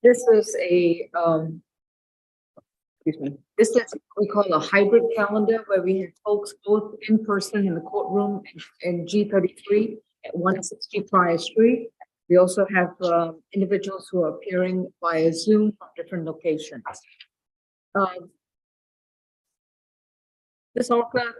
This is a, excuse me, this is what we call a hybrid calendar where we have folks both in person in the courtroom in G33 at 160 Prior Street. We also have individuals who are appearing via Zoom from different locations. This Orca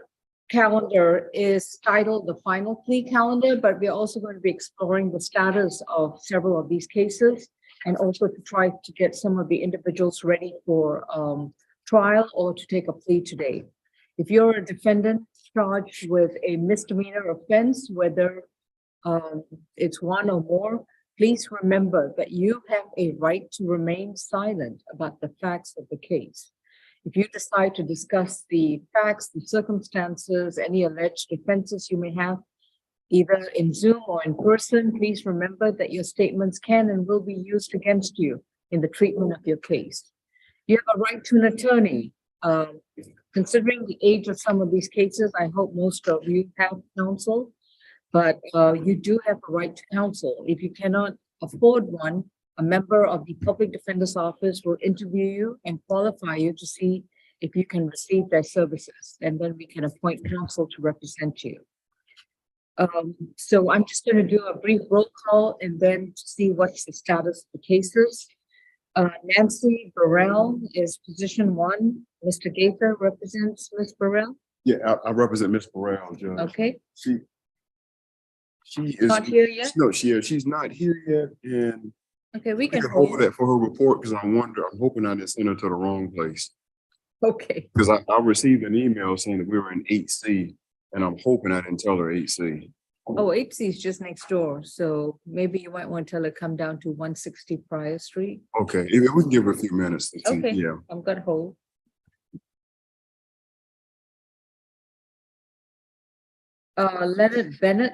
calendar is titled the Final Plea Calendar, but we're also going to be exploring the status of several of these cases and also to try to get some of the individuals ready for trial or to take a plea today. If you're a defendant charged with a misdemeanor offense, whether it's one or more, please remember that you have a right to remain silent about the facts of the case. If you decide to discuss the facts, the circumstances, any alleged offenses you may have, either in Zoom or in person, please remember that your statements can and will be used against you in the treatment of your case. You have a right to an attorney. Considering the age of some of these cases, I hope most of you have counsel, but you do have a right to counsel. If you cannot afford one, a member of the Public Defender's Office will interview you and qualify you to see if you can receive their services, and then we can appoint counsel to represent you. So I'm just going to do a brief roll call and then see what's the status of the cases. Nancy Burrell is position 1. Mr. Gaither represents Ms. Burrell. Yeah, I represent Ms. Burrell, Judge. Okay. She is Not here yet? No, she's not here yet, and Okay, we we can can hold hold. that for her report because I'm hoping I didn't send her to the wrong place. Okay, Because I received an email saying that we were in 8C, and I'm hoping I didn't tell her 8C. oh, 8C is just next door, so maybe you might want to tell her come down to 160 Prior Street. Okay, if we can give her a few minutes to see. Okay. Yeah. I'm gonna hold. Leonard Bennett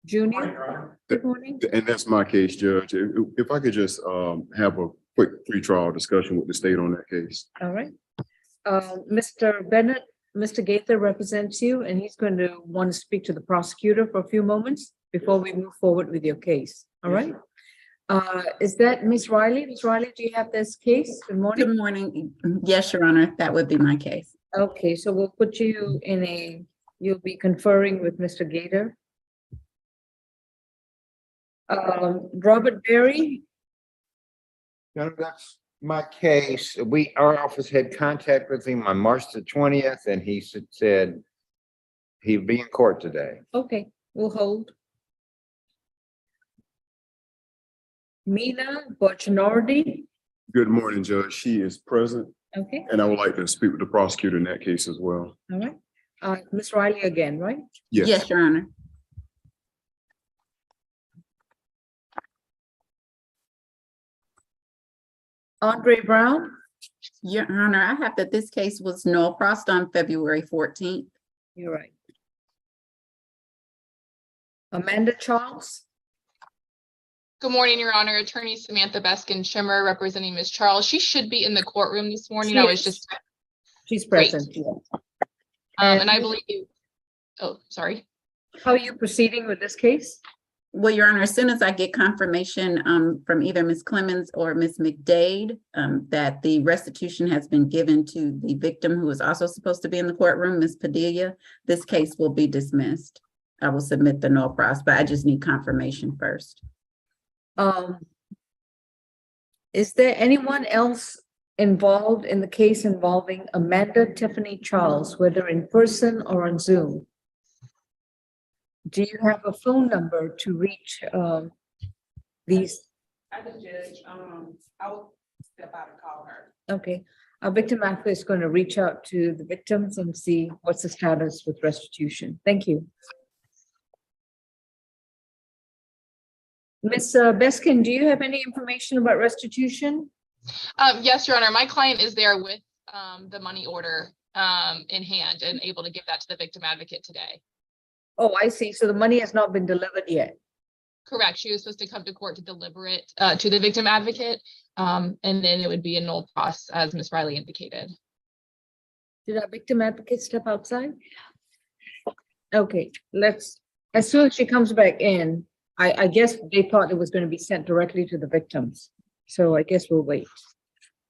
Jr. Good morning. And that's my case, Judge. If I could just have a quick pre-trial discussion with the state on that case. All right. Mr. Bennett, Mr. Gaither represents you, and he's going to want to speak to the prosecutor for a few moments before we move forward with your case. All right. Is that Ms. Riley? Ms. Riley, do you have this case? Good morning. Good morning. Yes, Your Honor, that would be my case. Okay, so we'll put you in you'll be conferring with Mr. Gaither. Robert Berry. No, that's my case. Our office had contact with him on March the 20th, and he said he'd be in court today. Okay, we'll hold. Mina Boccinordi. Good morning, Judge. She is present, Okay, and I would like to speak with the prosecutor in that case as well. all right. Ms. Riley again, right? Yes, Your Honor. Andre Brown. Your Honor, I have that this case was null prossed on February 14th. You're right. Amanda Charles. Good morning, Your Honor. Attorney Samantha Beskin-Schimmer representing Ms. Charles. She should be in the courtroom this morning. I was just, She's Great. present. Yeah. and I believe you, oh, sorry. How are you proceeding with this case? Well, Your Honor, as soon as I get confirmation from either Ms. Clemens or Ms. McDade that the restitution has been given to the victim who is also supposed to be in the courtroom, Ms. Padilla, this case will be dismissed. I will submit the null pros, but I just need confirmation first. Is there anyone else involved in the case involving Amanda Tiffany Charles, whether in person or on Zoom? Do you have a phone number to reach these? I could judge, I'll step out and call her. Okay, our victim advocate is going to reach out to the victims and see what's the status with restitution. Thank you. Ms. Beskin, do you have any information about restitution? Yes, Your Honor. My client is there with the money order in hand and able to give that to the victim advocate today. Oh, I see. So the money has not been delivered yet. Correct. She was supposed to come to court to deliver it to the victim advocate, and then it would be a null pros, as Ms. Riley indicated. Did our victim advocate step outside? Okay, as soon as she comes back in, I guess they thought it was going to be sent directly to the victims. So I guess we'll wait.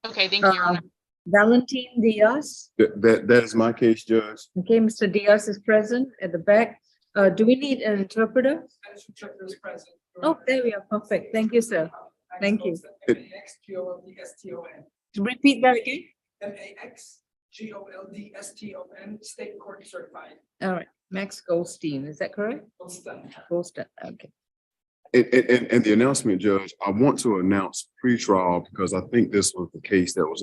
Okay, thank you, Your Honor. Valentine Diaz. That is my case, Judge. Okay, Mr. Diaz is present at the back. Do we need an interpreter? Oh, there we are. Perfect. Thank you, sir. Thank you. Repeat that again. MAXGOLDSTON, state court certified. All right, Max Goldstein, is that correct? Goldstein, okay. And the announcement, Judge, I want to announce pretrial because I think this was the case that was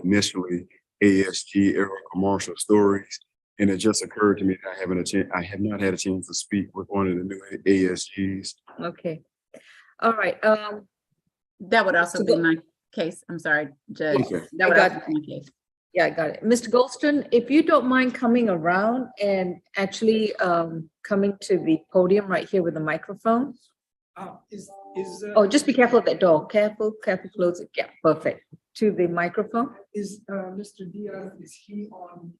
initially ASG, Erica Marshall Stories. And it just occurred to me that I have not had a chance to speak with one of the new ASGs. Okay. All right, That would also be my case. I'm sorry, Judge. Okay. That would I also got be my case. yeah, I got it. Mr. Goldston, if you don't mind coming around and actually coming to the podium right here with the microphone. Oh, just be careful of that door. Careful, close it. Yeah, perfect. To the microphone. Is Mr. Diaz, is he on?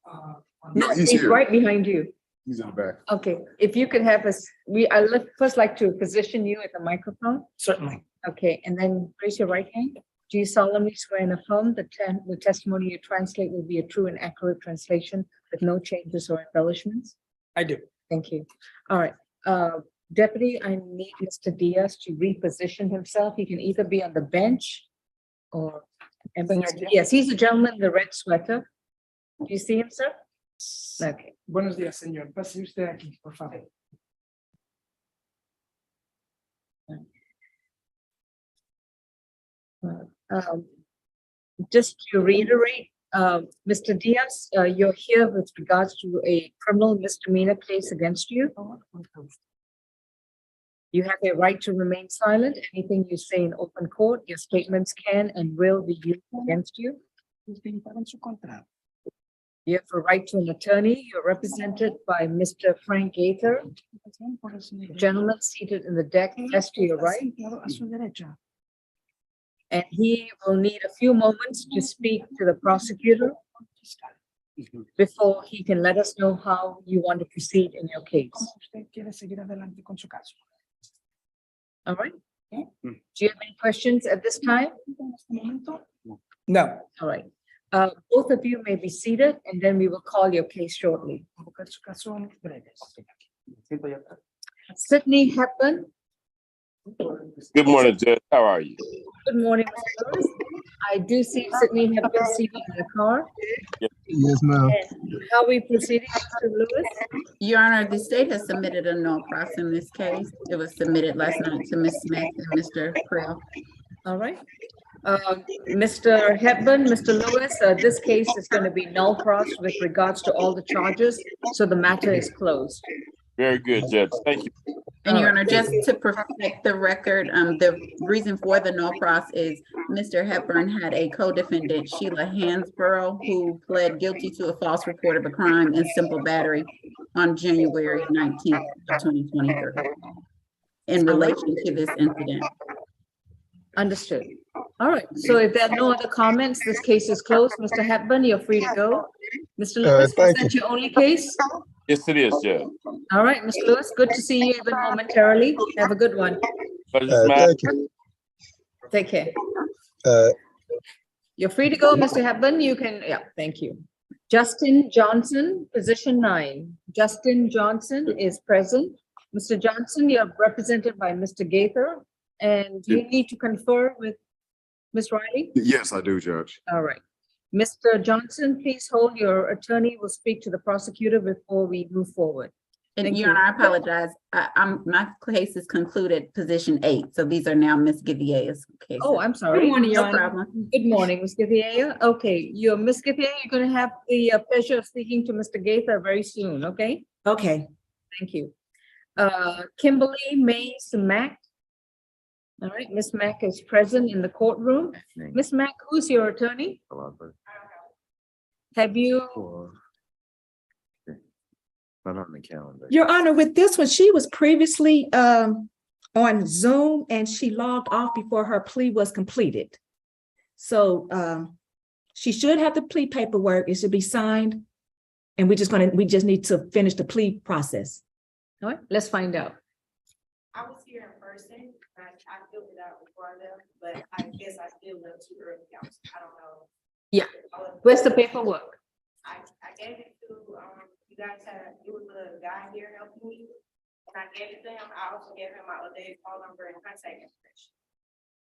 No, he's He's here. right behind you. He's in the back. Okay, if you could have us, first like to position you at the microphone. Certainly. Okay, and then raise your right hand. Do you solemnly swear and affirm that the testimony you translate will be a true and accurate translation with no changes or embellishments? I do. Thank you. All right. Deputy, I need Mr. Diaz to reposition himself. He can either be on the bench or. Yes, he's the gentleman in the red sweater. Do you see him, sir? Okay. Buenos días, señor. Pase usted aquí, por favor. Just to reiterate, Mr. Diaz, you're here with regards to a criminal misdemeanor case against you. You have a right to remain silent. Anything you say in open court, your statements can and will be used against you. You have a right to an attorney. You're represented by Mr. Frank Gaither, gentleman seated in the deck just to your right. And he will need a few moments to speak to the prosecutor before he can let us know how you want to proceed in your case. All right? Do you have any questions at this time? No. All right. Both of you may be seated and then we will call your case shortly. Sydney Hepburn. Good morning, Judge. How are you? Good morning, Mr. Lewis. I do see Sydney Hepburn seated in the car. Yes, ma'am. And how are we proceeding, Mr. Lewis? Your Honor, the state has submitted a no cross in this case. It was submitted last night to Ms. Smith and Mr. Krill. All right. Mr. Hepburn, Mr. Lewis, this case is going to be null cross with regards to all the charges, so the matter is closed. Very good, Judge. Thank you. And Your Honor, just to perfect the record, the reason for the no cross is Mr. Hepburn had a co-defendant, Sheila Hansborough, who pled guilty to a false report of a crime and simple battery on January 19th of 2023 in relation to this incident. Understood. All right. So if there are no other comments, this case is closed. Mr. Hepburn, you're free to go. Mr. Lewis, is thank that your only case? Yes, it is, Judge. All right, Mr. Lewis, good to see you even momentarily. Have a good one. But it's my- Thank you. Take care. Uh, You're free to go, Mr. Hepburn. You can, yeah, thank you. Justin Johnson, position 9. Justin Johnson is present. Mr. Johnson, you're represented by Mr. Gaither. And do you need to confer with Ms. Riley? Yes, I do, Judge. All right. Mr. Johnson, please hold. Your attorney will speak to the prosecutor before we move forward. And Thank Your you. Honor, I apologize. My case is concluded position 8. So these are now Ms. Giviea's cases. Oh, I'm sorry. No problem. Good morning, Ms. Githea. Okay, you're Ms. Githea, you're going to have the pleasure of speaking to Mr. Gaither very soon, okay? Okay, Thank you. Kimberly Mays Mack. All right, Ms. Mack is present in the courtroom. Ms. Mack, who's your attorney? Have you, Not on the calendar. Your Honor, with this one, she was previously on Zoom and she logged off before her plea was completed. So she should have the plea paperwork. It should be signed. And we just need to finish the plea process. all right, let's find out. I was here in person, but I filled it out before for them, but I guess I still left too early. I don't know. Yeah. Where's the paperwork? I gave it to, you guys had, it was a guy here helping me. And I gave it to him. I also gave him my updated phone number and contact information.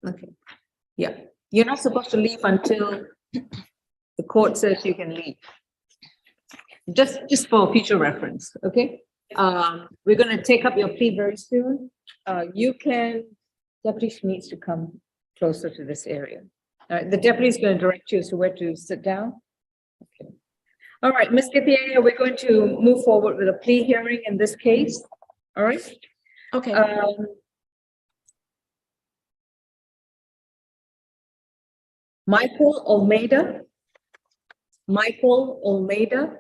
Okay. Yeah, you're not supposed to leave until the court says you can leave. Just for future reference, okay? We're gonna take up your plea very soon. You can, deputy needs to come closer to this area. The deputy is gonna direct you as to where to sit down. Okay. All right, Ms. Githia, we're going to move forward with a plea hearing in this case. All right? Okay. Michael Almeida. Michael Almeida.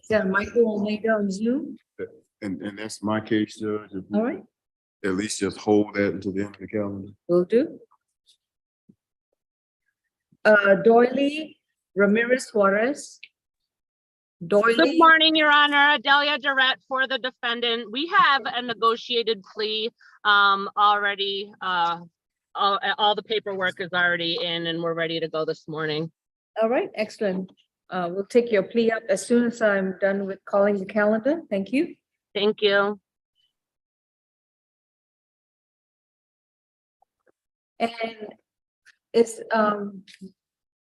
Is there Michael Almeida on Zoom? And that's my case, Judge. If we All right, At least just hold that until the end of the calendar. will do. Doily Ramirez Suarez. Good Doily, morning, Your Honor. Adelia Durrett for the defendant. We have a negotiated plea already. All the paperwork is already in and we're ready to go this morning. all right, excellent. We'll take your plea up as soon as I'm done with calling the calendar. Thank you. Thank you. And is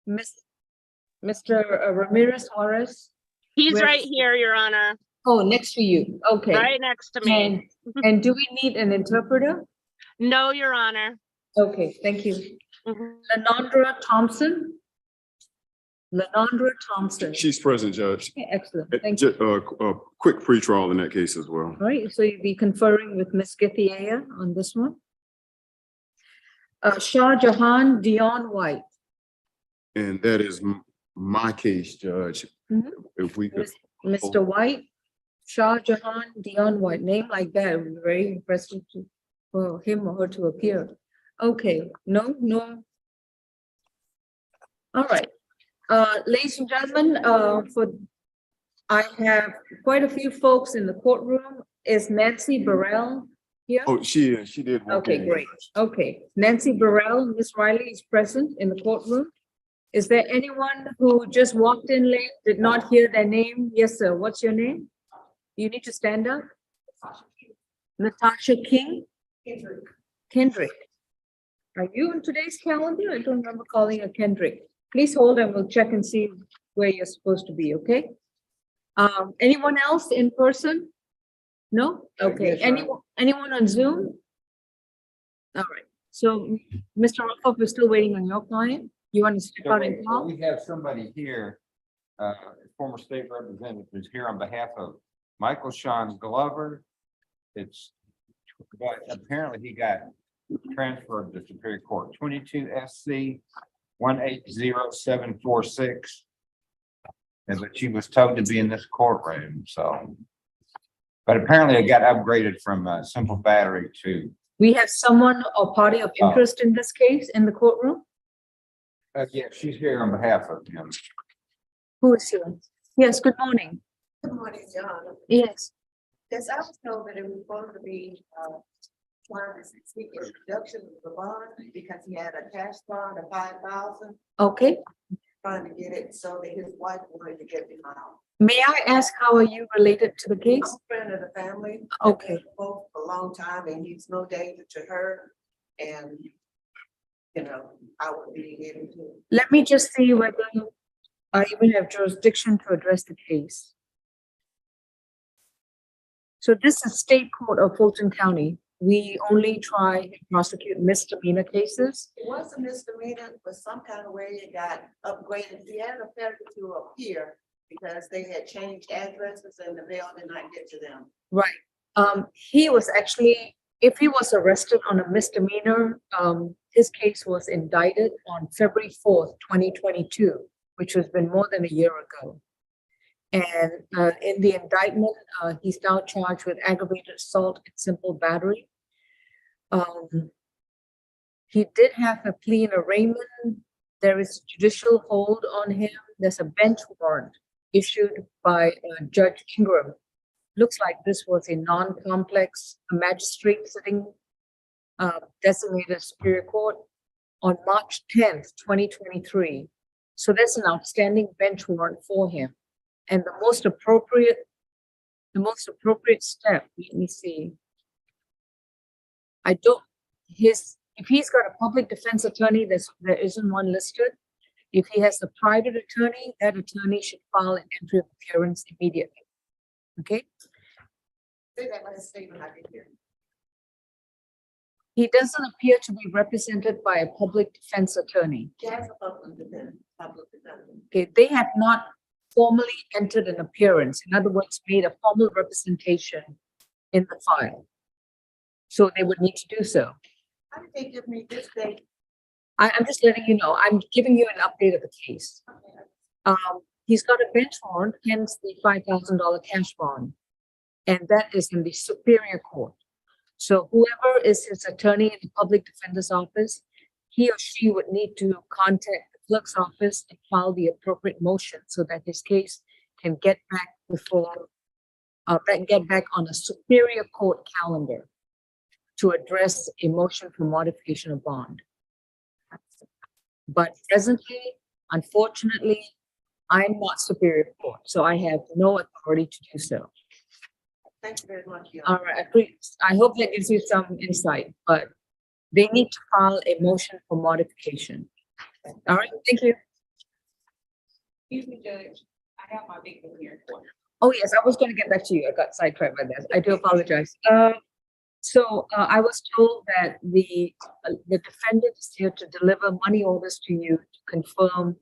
Mr. Ramirez Suarez? He's Where right is- here, Your Honor, Oh, next to you. Okay. right next to me. And do we need an interpreter? No, Your Honor. Okay, thank you. Mhm. Lenondra Thompson. Lenondra Thompson. She's present, Judge. Okay, excellent, thank you. Quick pretrial in that case as well. All right, so you'll be conferring with Ms. Githia on this one. Shah Jahan Dion White. And that is my case, Judge. Mhm. If we could, Mr. White, Shah Jahan Dion White, name like that, would be very impressive for him or her to appear. Okay, no. All right, ladies and gentlemen, I have quite a few folks in the courtroom. Is Nancy Burrell here? oh, she did. walk Okay, in. great. Okay, Nancy Burrell, Miss Riley is present in the courtroom. Is there anyone who just walked in late, did not hear their name? Yes, sir. What's your name? You need to stand up. Natasha King? Kendrick. Are you on today's calendar? I don't remember calling you Kendrick. Please hold and we'll check and see where you're supposed to be, okay? Anyone else in person? No? Okay. Anyone on Zoom? All right. So, Mr. Rockoff, we're still waiting on your client. You want to step out and call? We have somebody here, former state representative who's here on behalf of Michael Sean Glover. But apparently he got transferred to Superior Court, 22 SC 180746. And but she was told to be in this courtroom, so. But apparently it got upgraded from simple battery to. We have someone or party of interest in this case in the courtroom? Yeah, she's here on behalf of him. Who is here? Yes, good morning. Good morning, John. Yes. Yes, I was told that it was supposed to be, trying to seek a reduction of the bond because he had a cash bond of 5,000, Okay. trying to get it so that his wife wanted to get him out. May I ask, how are you related to the case? I'm a friend of the family. Okay. Both a long time and he's no danger to her. And, you know, I would be able to. Let me just see whether I even have jurisdiction to address the case. So this is state court of Fulton County. We only try and prosecute misdemeanor cases. It was a misdemeanor, but some kind of way it got upgraded. He had a failure to appear because they had changed addresses and the bail did not get to them. Right. He was actually, if he was arrested on a misdemeanor, his case was indicted on February 4th, 2022, which has been more than a year ago. And in the indictment, he's now charged with aggravated assault and simple battery. He did have a plea in arraignment. There is judicial hold on him. There's a bench warrant issued by Judge Ingram. Looks like this was a non-complex magistrate sitting designated Superior Court on March 10th, 2023. So that's an outstanding bench warrant for him. And the most appropriate step, let me see. If he's got a public defense attorney, there isn't one listed. If he has a private attorney, that attorney should file an entry of appearance immediately. Okay? Say that last statement I didn't hear. He doesn't appear to be represented by a public defense attorney. He has a public defense. Okay, they have not formally entered an appearance. In other words, made a formal representation in the file. So they would need to do so. How did they give me this date? I'm just letting you know, I'm giving you an update of the case. He's got a bench warrant, hence the $5,000 cash bond. And that is in the Superior Court. So whoever is his attorney in the public defender's office, he or she would need to contact the clerk's office and file the appropriate motion so that his case can get back on a Superior Court calendar to address a motion for modification of bond. But presently, unfortunately, I'm not Superior Court, so I have no authority to do so. Thank you very much. All right, I hope that gives you some insight, but they need to file a motion for modification. All right, thank you. Excuse me, Judge. I have my victim here in court. Oh, yes, I was going to get back to you. I got sidetracked by that. I do apologize. So I was told that the defendant is here to deliver money orders to you to confirm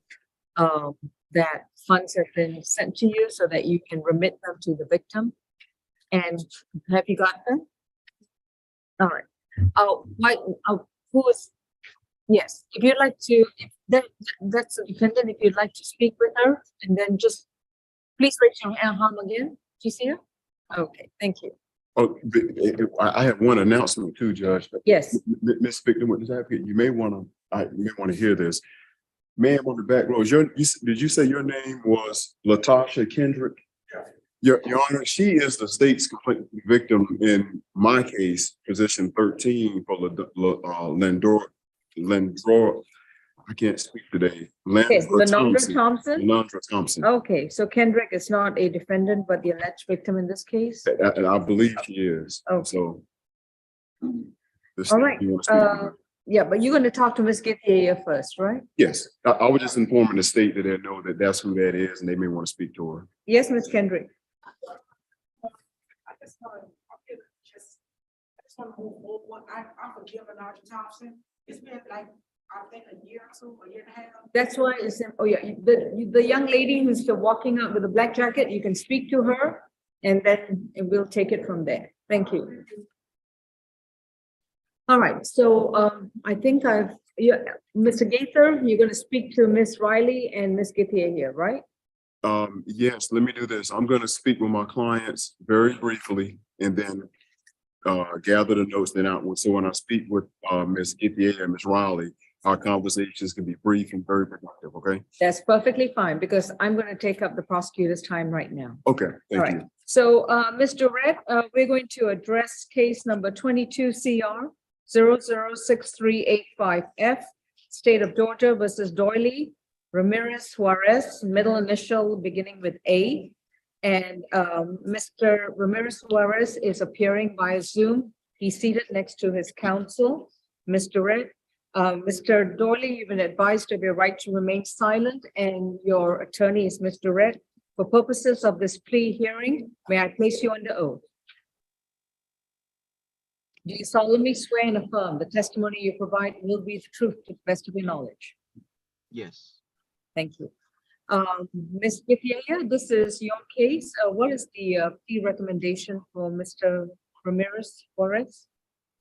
that funds have been sent to you so that you can remit them to the victim. And have you got them? All right. Who is? Yes, if you'd like to, if that's the defendant, if you'd like to speak with her, and then just please raise your hand again. Do you see her? Okay, thank you. Oh, I have one announcement too, Judge. Yes. Ms. Victim, what does that mean? You may want to hear this. Ma'am on the back row, did you say your name was Latasha Kendrick? Your Honor, she is the state's complaint victim in my case, position 13 for Lendora. I can't speak today. Yes, Lenondra Thompson. Lenondra Thompson. Okay, so Kendrick is not a defendant, but the alleged victim in this case. And I believe she is. Okay. So. All right. Yeah, but you're going to talk to Ms. Githier first, right? Yes, I was just informing the state that they know that that's who that is, and they may want to speak to her. Yes, Ms. Kendrick. I just want to move forward. I'm forgiving Archie Thompson. It's been like, I think a year or so, a year and a half. That's why it's, oh yeah, the young lady who's still walking out with a black jacket, you can speak to her and then we'll take it from there. Thank you. All right, so I think Mr. Gaither, you're going to speak to Ms. Riley and Ms. Githier here, right? Yes, let me do this. I'm going to speak with my clients very briefly and then gather the notes then out. So when I speak with Ms. Githier and Ms. Riley, our conversations can be brief and very productive, okay? That's perfectly fine because I'm going to take up the prosecutor's time right now. Okay, All thank right. you. So Mr. Red, we're going to address case number 22 CR 006385F, State of Georgia versus Doily Ramirez Juarez, middle initial beginning with A. And Mr. Ramirez Juarez is appearing via Zoom. He's seated next to his counsel, Mr. Red. Mr. Doily, you've been advised of your right to remain silent, and your attorney is Mr. Red. For purposes of this plea hearing, may I place you under oath? Do you solemnly swear and affirm the testimony you provide will be the truth to the best of your knowledge? Yes. Thank you. Ms. Githier, this is your case. What is the plea recommendation for Mr. Ramirez Juarez?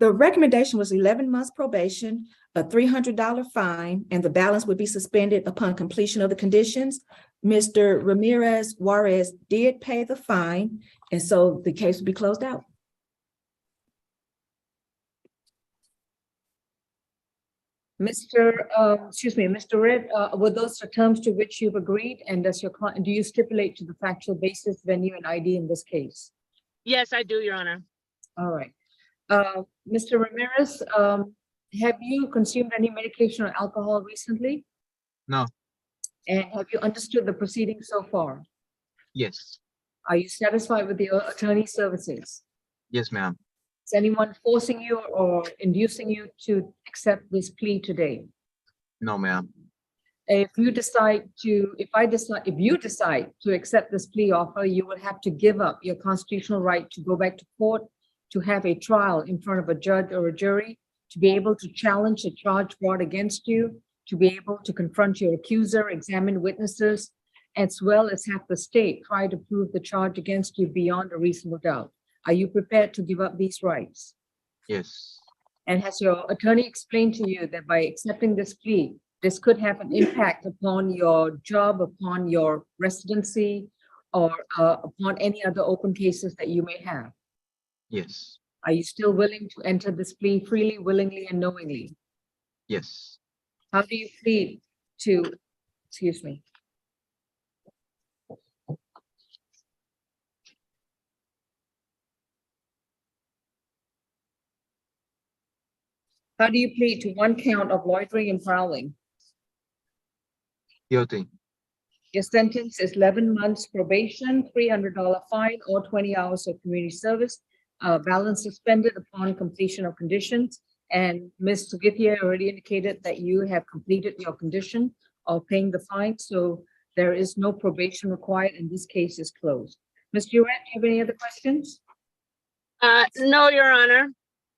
The recommendation was 11 months probation, a $300 fine, and the balance would be suspended upon completion of the conditions. Mr. Ramirez Juarez did pay the fine, and so the case will be closed out. Mr. Red, were those the terms to which you've agreed? And does your client, do you stipulate to the factual basis, venue, and ID in this case? Yes, I do, Your Honor. All right. Mr. Ramirez, have you consumed any medication or alcohol recently? No. And have you understood the proceedings so far? Yes. Are you satisfied with your attorney services? Yes, ma'am. Is anyone forcing you or inducing you to accept this plea today? No, ma'am. If you decide to accept this plea offer, you will have to give up your constitutional right to go back to court, to have a trial in front of a judge or a jury, to be able to challenge the charge brought against you, to be able to confront your accuser, examine witnesses, as well as have the state try to prove the charge against you beyond a reasonable doubt. Are you prepared to give up these rights? Yes. And has your attorney explained to you that by accepting this plea, this could have an impact upon your job, upon your residency, or upon any other open cases that you may have? Yes. Are you still willing to enter this plea freely, willingly, and knowingly? Yes. How do you plead to, excuse me? How do you plead to one count of loitering and prowling? Guilty. Your sentence is 11 months probation, $300 fine, or 20 hours of community service, balance suspended upon completion of conditions. And Ms. Sugithia already indicated that you have completed your condition of paying the fine, so there is no probation required, and this case is closed. Ms. Durant, do you have any other questions? No, Your Honor.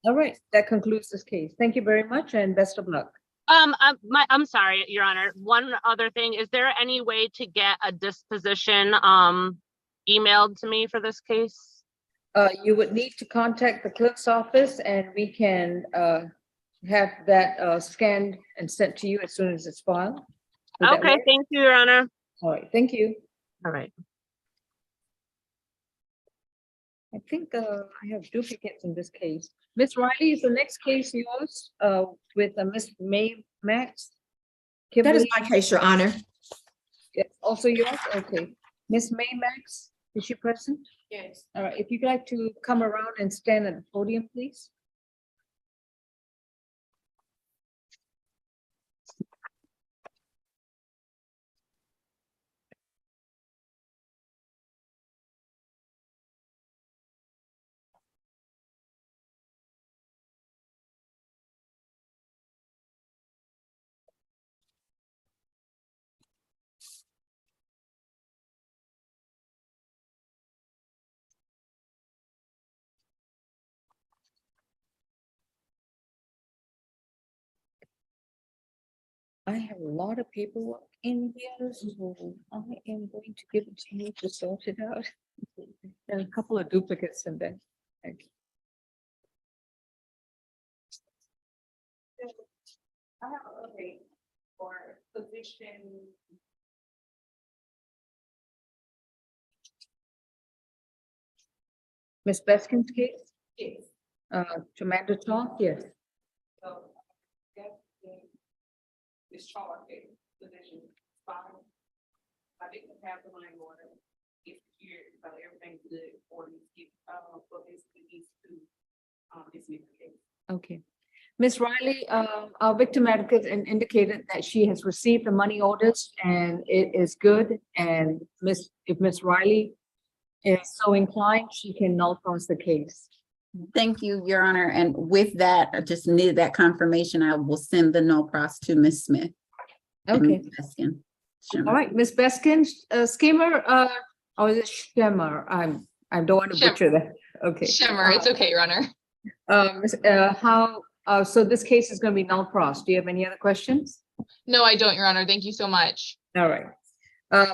All right, that concludes this case. Thank you very much and best of luck. I'm sorry, Your Honor. One other thing, is there any way to get a disposition emailed to me for this case? You would need to contact the clerk's office and we can have that scanned and sent to you as soon as it's filed. Would that Okay, work? thank you, Your Honor. All right, thank you. All right. I think I have duplicates in this case. Ms. Riley, is the next case yours with Ms. May Max? That is Kimberly, my case, Your Honor. also yours? Okay. Ms. May Max, is she present? Yes. All right, if you'd like to come around and stand at the podium, please. I have a lot of paperwork in here, so I am going to give it to you to sort it out. There are a couple of duplicates in there. Thank you. I have an update for position. Ms. Beskin's case, Yes. Commander Talk, yes. So that's this chart position five. I didn't have the line order. It's here, so everything's good for this, for this, these two, this new case. Okay. Ms. Riley, our victim advocate indicated that she has received the money orders and it is good. And if Ms. Riley is so inclined, she can null cross the case. Thank you, Your Honor. And with that, I just needed that confirmation. I will send the no pros to Ms. Smith. and Okay. Ms. Beskin. Shimmer. All right, Ms. Beskin, Skimmer, or is it Shimmer? I don't want to Shimmer. butcher that. Okay. Shimmer, it's okay, Your Honor. So this case is going to be null pros. Do you have any other questions? No, I don't, Your Honor. Thank you so much. All right.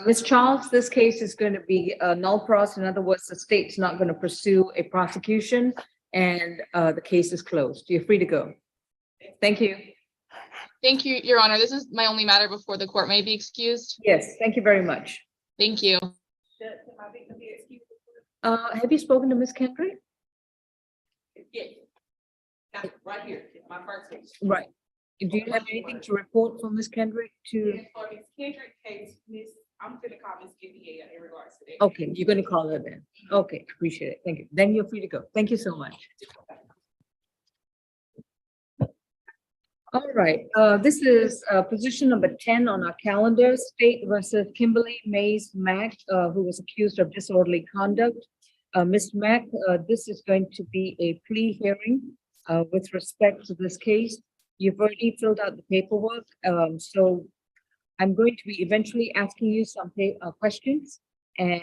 Ms. Charles, this case is going to be null pros. In other words, the state's not going to pursue a prosecution and the case is closed. You're free to go. Thank you. Thank you, Your Honor. This is my only matter before the court may be excused. Yes, thank you very much. Thank you. Have you spoken to Ms. Kendrick? Yes. Right here, my first case. Right. Do you have anything to report from Ms. Kendrick to? Yes, for Ms. Kendrick case, I'm gonna call Ms. Gibby in regards to that. Okay, you're going to call her then. Okay, appreciate it. Thank you. Then you're free to go. Thank you so much. All right, this is position number 10 on our calendar, State versus Kimberly Mays Mack, who was accused of disorderly conduct. Ms. Mack, this is going to be a plea hearing with respect to this case. You've already filled out the paperwork, so I'm going to be eventually asking you some questions, and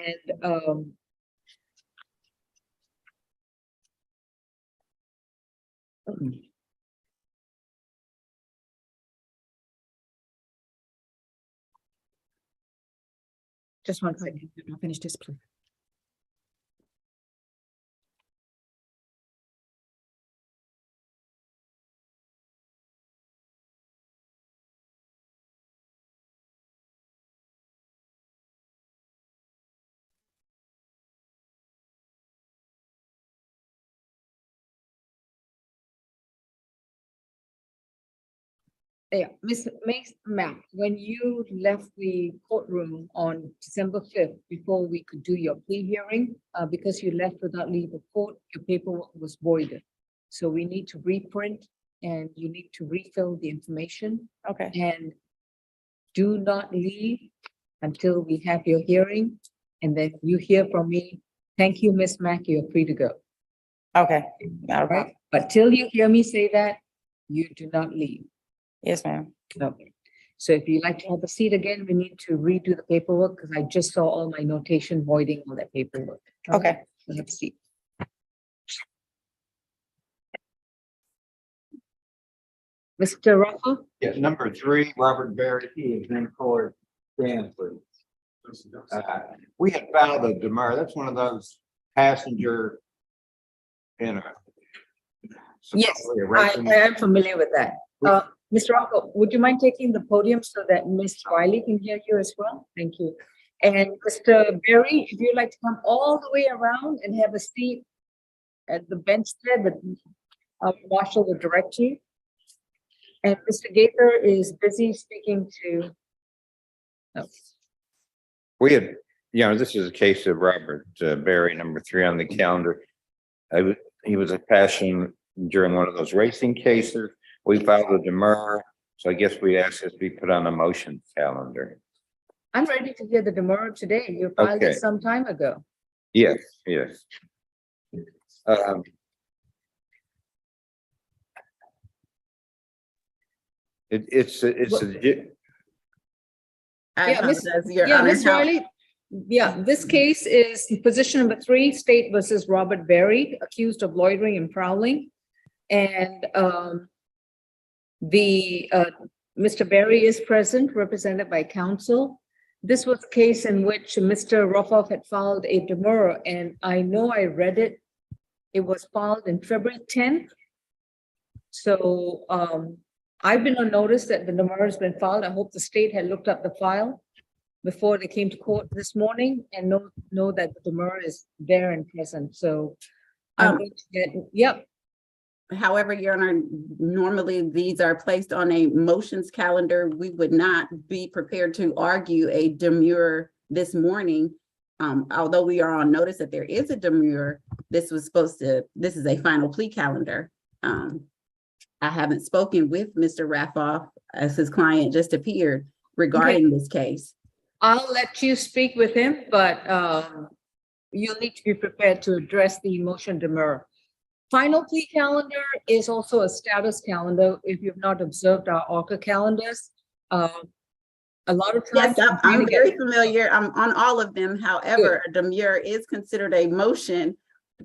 just one second, I'll finish this, please. yeah, Ms. Mack, when you left the courtroom on December 5th, before we could do your plea hearing, because you left without leave of court, your paperwork was voided. So we need to reprint and you need to refill the information. Okay, And do not leave until we have your hearing. And then you hear from me. Thank you, Ms. Mack, you're free to go. okay, not a All problem. right? But till you hear me say that, you do not leave. Yes, ma'am. Okay, so if you'd like to have a seat again, we need to redo the paperwork because I just saw all my notation voiding all that paperwork. Okay. So have a seat. Mr. Rafa? Yes, number 3, Robert Barry, he is in court, stand please. We had filed a demur, that's one of those passenger in a. Yes, supposedly a I racing- am familiar with that. Mr. Rafa, would you mind taking the podium so that Ms. Riley can hear you as well? Thank you. And Mr. Berry, if you'd like to come all the way around and have a seat at the bench there, the Marshall will direct you. And Mr. Gaither is busy speaking to. Oh. We had, this is a case of Robert Barry, number 3 on the calendar. He was a passion during one of those racing cases. We filed a demur, so I guess we asked this to be put on a motion calendar. I'm ready to hear the demurrer today. You filed Okay. it some time ago. Yes. It's a. I Yeah, Miss- apologize, Your Yeah, Honor. Ms. Riley, yeah, this case is position number 3, State versus Robert Berry, accused of loitering and prowling. And Mr. Berry is present, represented by counsel. This was a case in which Mr. Ruffoff had filed a demurrer, and I know I read it. It was filed in February 10th. So I've been on notice that the demurrer has been filed. I hope the state had looked up the file before they came to court this morning and know that the demurrer is there and present. So I'm going to get, yep. However, Your Honor, normally these are placed on a motions calendar. We would not be prepared to argue a demurrer this morning. Although we are on notice that there is a demurrer, this is a final plea calendar. I haven't spoken with Mr. Raffoff, as his client just appeared, regarding this case. I'll let you speak with him, but you'll need to be prepared to address the motion demurrer. Final plea calendar is also a status calendar. If you've not observed our Orca calendars, a lot of times. Yes, I'm very familiar. I'm on all of them. However, a demurrer is considered a motion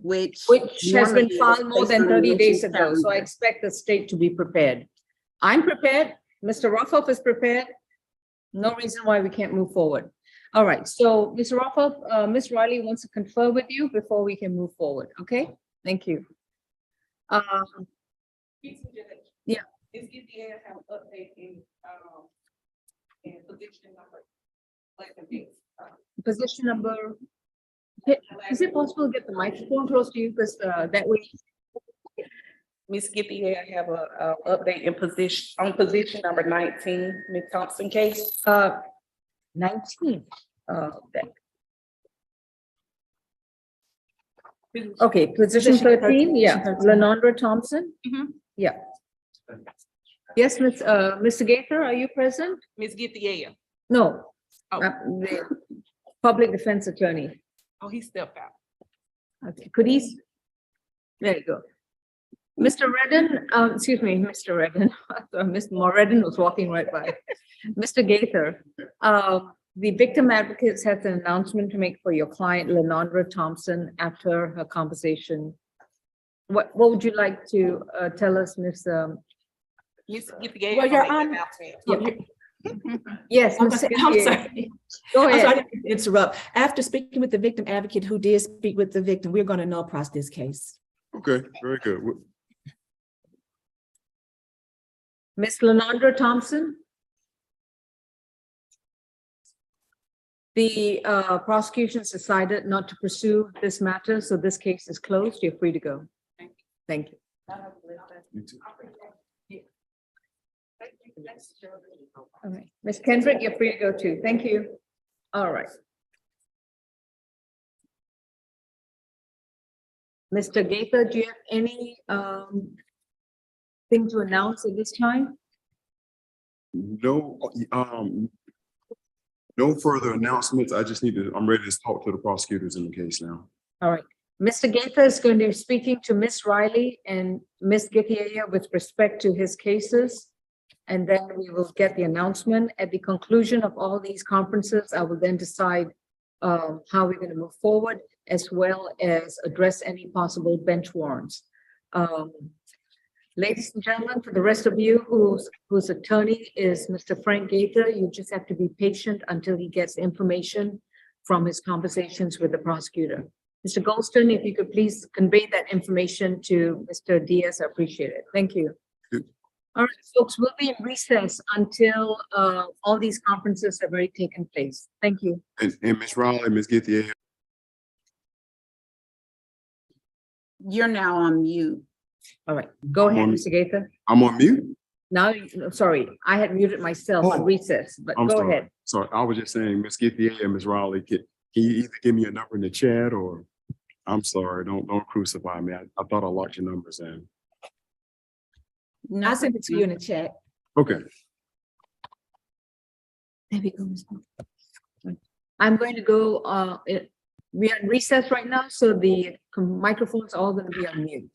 which has been normally filed is more placed than on a 30 days motions ago. So I calendar. expect the state to be prepared. I'm prepared. Mr. Ruffoff is prepared. No reason why we can't move forward. All right. So Mr. Ruffoff, Ms. Riley wants to confer with you before we can move forward. Okay. Thank you. Yeah. Is get the air have update in position number. Position number. Is it possible to get the microphone close to you? Because that way. Ms. Skippy here, I have a update in position number 19, Ms. Thompson case. 19. Okay, position 13, yeah, Lenondra Thompson. Mhm. Yeah. Yes, Mr. Gaither, are you present? Ms. Githia. No. Oh. The public defense attorney. Oh, he stepped out. Okay, could he? There you go. Mr. Redden, excuse me, Mr. Redden, Mr. Moredden was walking right by. Mr. Gaither, the victim advocates has an announcement to make for your client, Lenondra Thompson, after her conversation. What would you like to tell us, Ms.? Ms. Githia. Well, Your gonna make Honor- the Yeah, announcement. Yes, I'm Ms. sorry. Go I'm ahead. sorry to interrupt. After speaking with the victim advocate who did speak with the victim, we're going to null process this case. Okay, very good. Ms. Lenondra Thompson? The prosecution's decided not to pursue this matter, so this case is closed. You're free to go. Thank you. You too. All right. Ms. Kendrick, you're free to go too. Thank you. All right. Mr. Gaither, do you have any thing to announce at this time? No, no further announcements. I just need to, I'm ready to talk to the prosecutors in the case now. All right. Mr. Gaither is going to be speaking to Ms. Riley and Ms. Githia with respect to his cases. And then we will get the announcement. At the conclusion of all these conferences, I will then decide how we're going to move forward, as well as address any possible bench warrants. Ladies and gentlemen, for the rest of you whose attorney is Mr. Frank Gaither, you just have to be patient until he gets information from his conversations with the prosecutor. Mr. Goldston, if you could please convey that information to Mr. Diaz, I appreciate it. Thank you. All right, folks, we'll be in recess until all these conferences have already taken place. Thank you. And Ms. Riley, Ms. Githia, You're now on mute. All right, go ahead, On- Mr. Gaither. I'm on mute? Now, sorry, I had muted myself on Oh, recess, but I'm go sorry. ahead. Sorry, I was just saying, Ms. Githia and Ms. Riley, can you either give me a number in the chat or, I'm sorry, don't crucify me. I thought I locked your numbers in. No, I sent it to you in the chat. Okay. There we go. Ms. I'm going to go, we are in recess right now, so the microphones are all going to be on mute.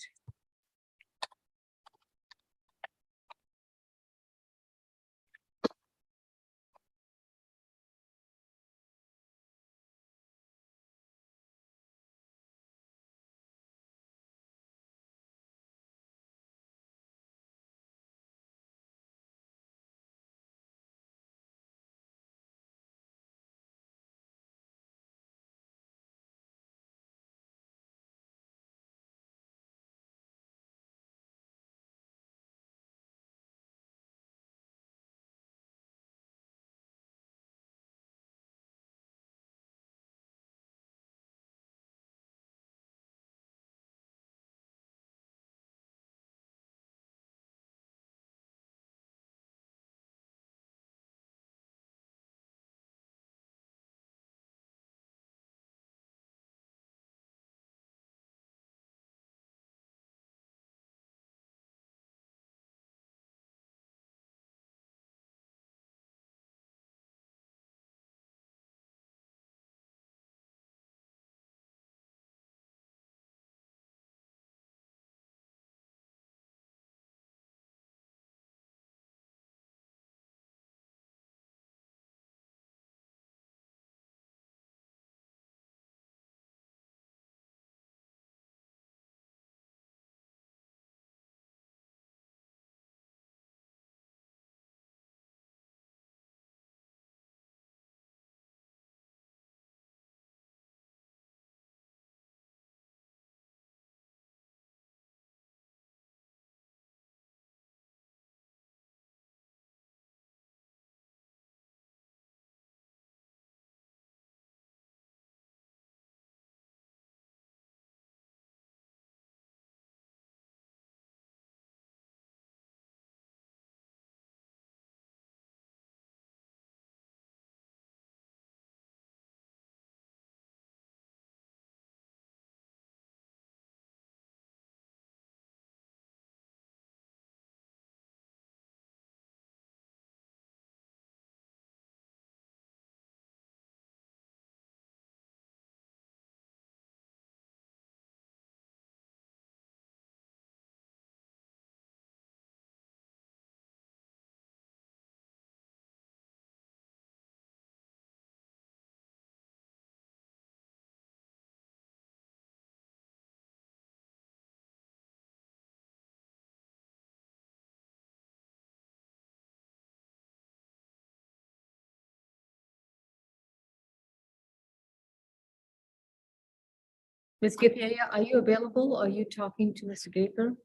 Ms. Githea, are you available? Are you talking to Mr. Gaither?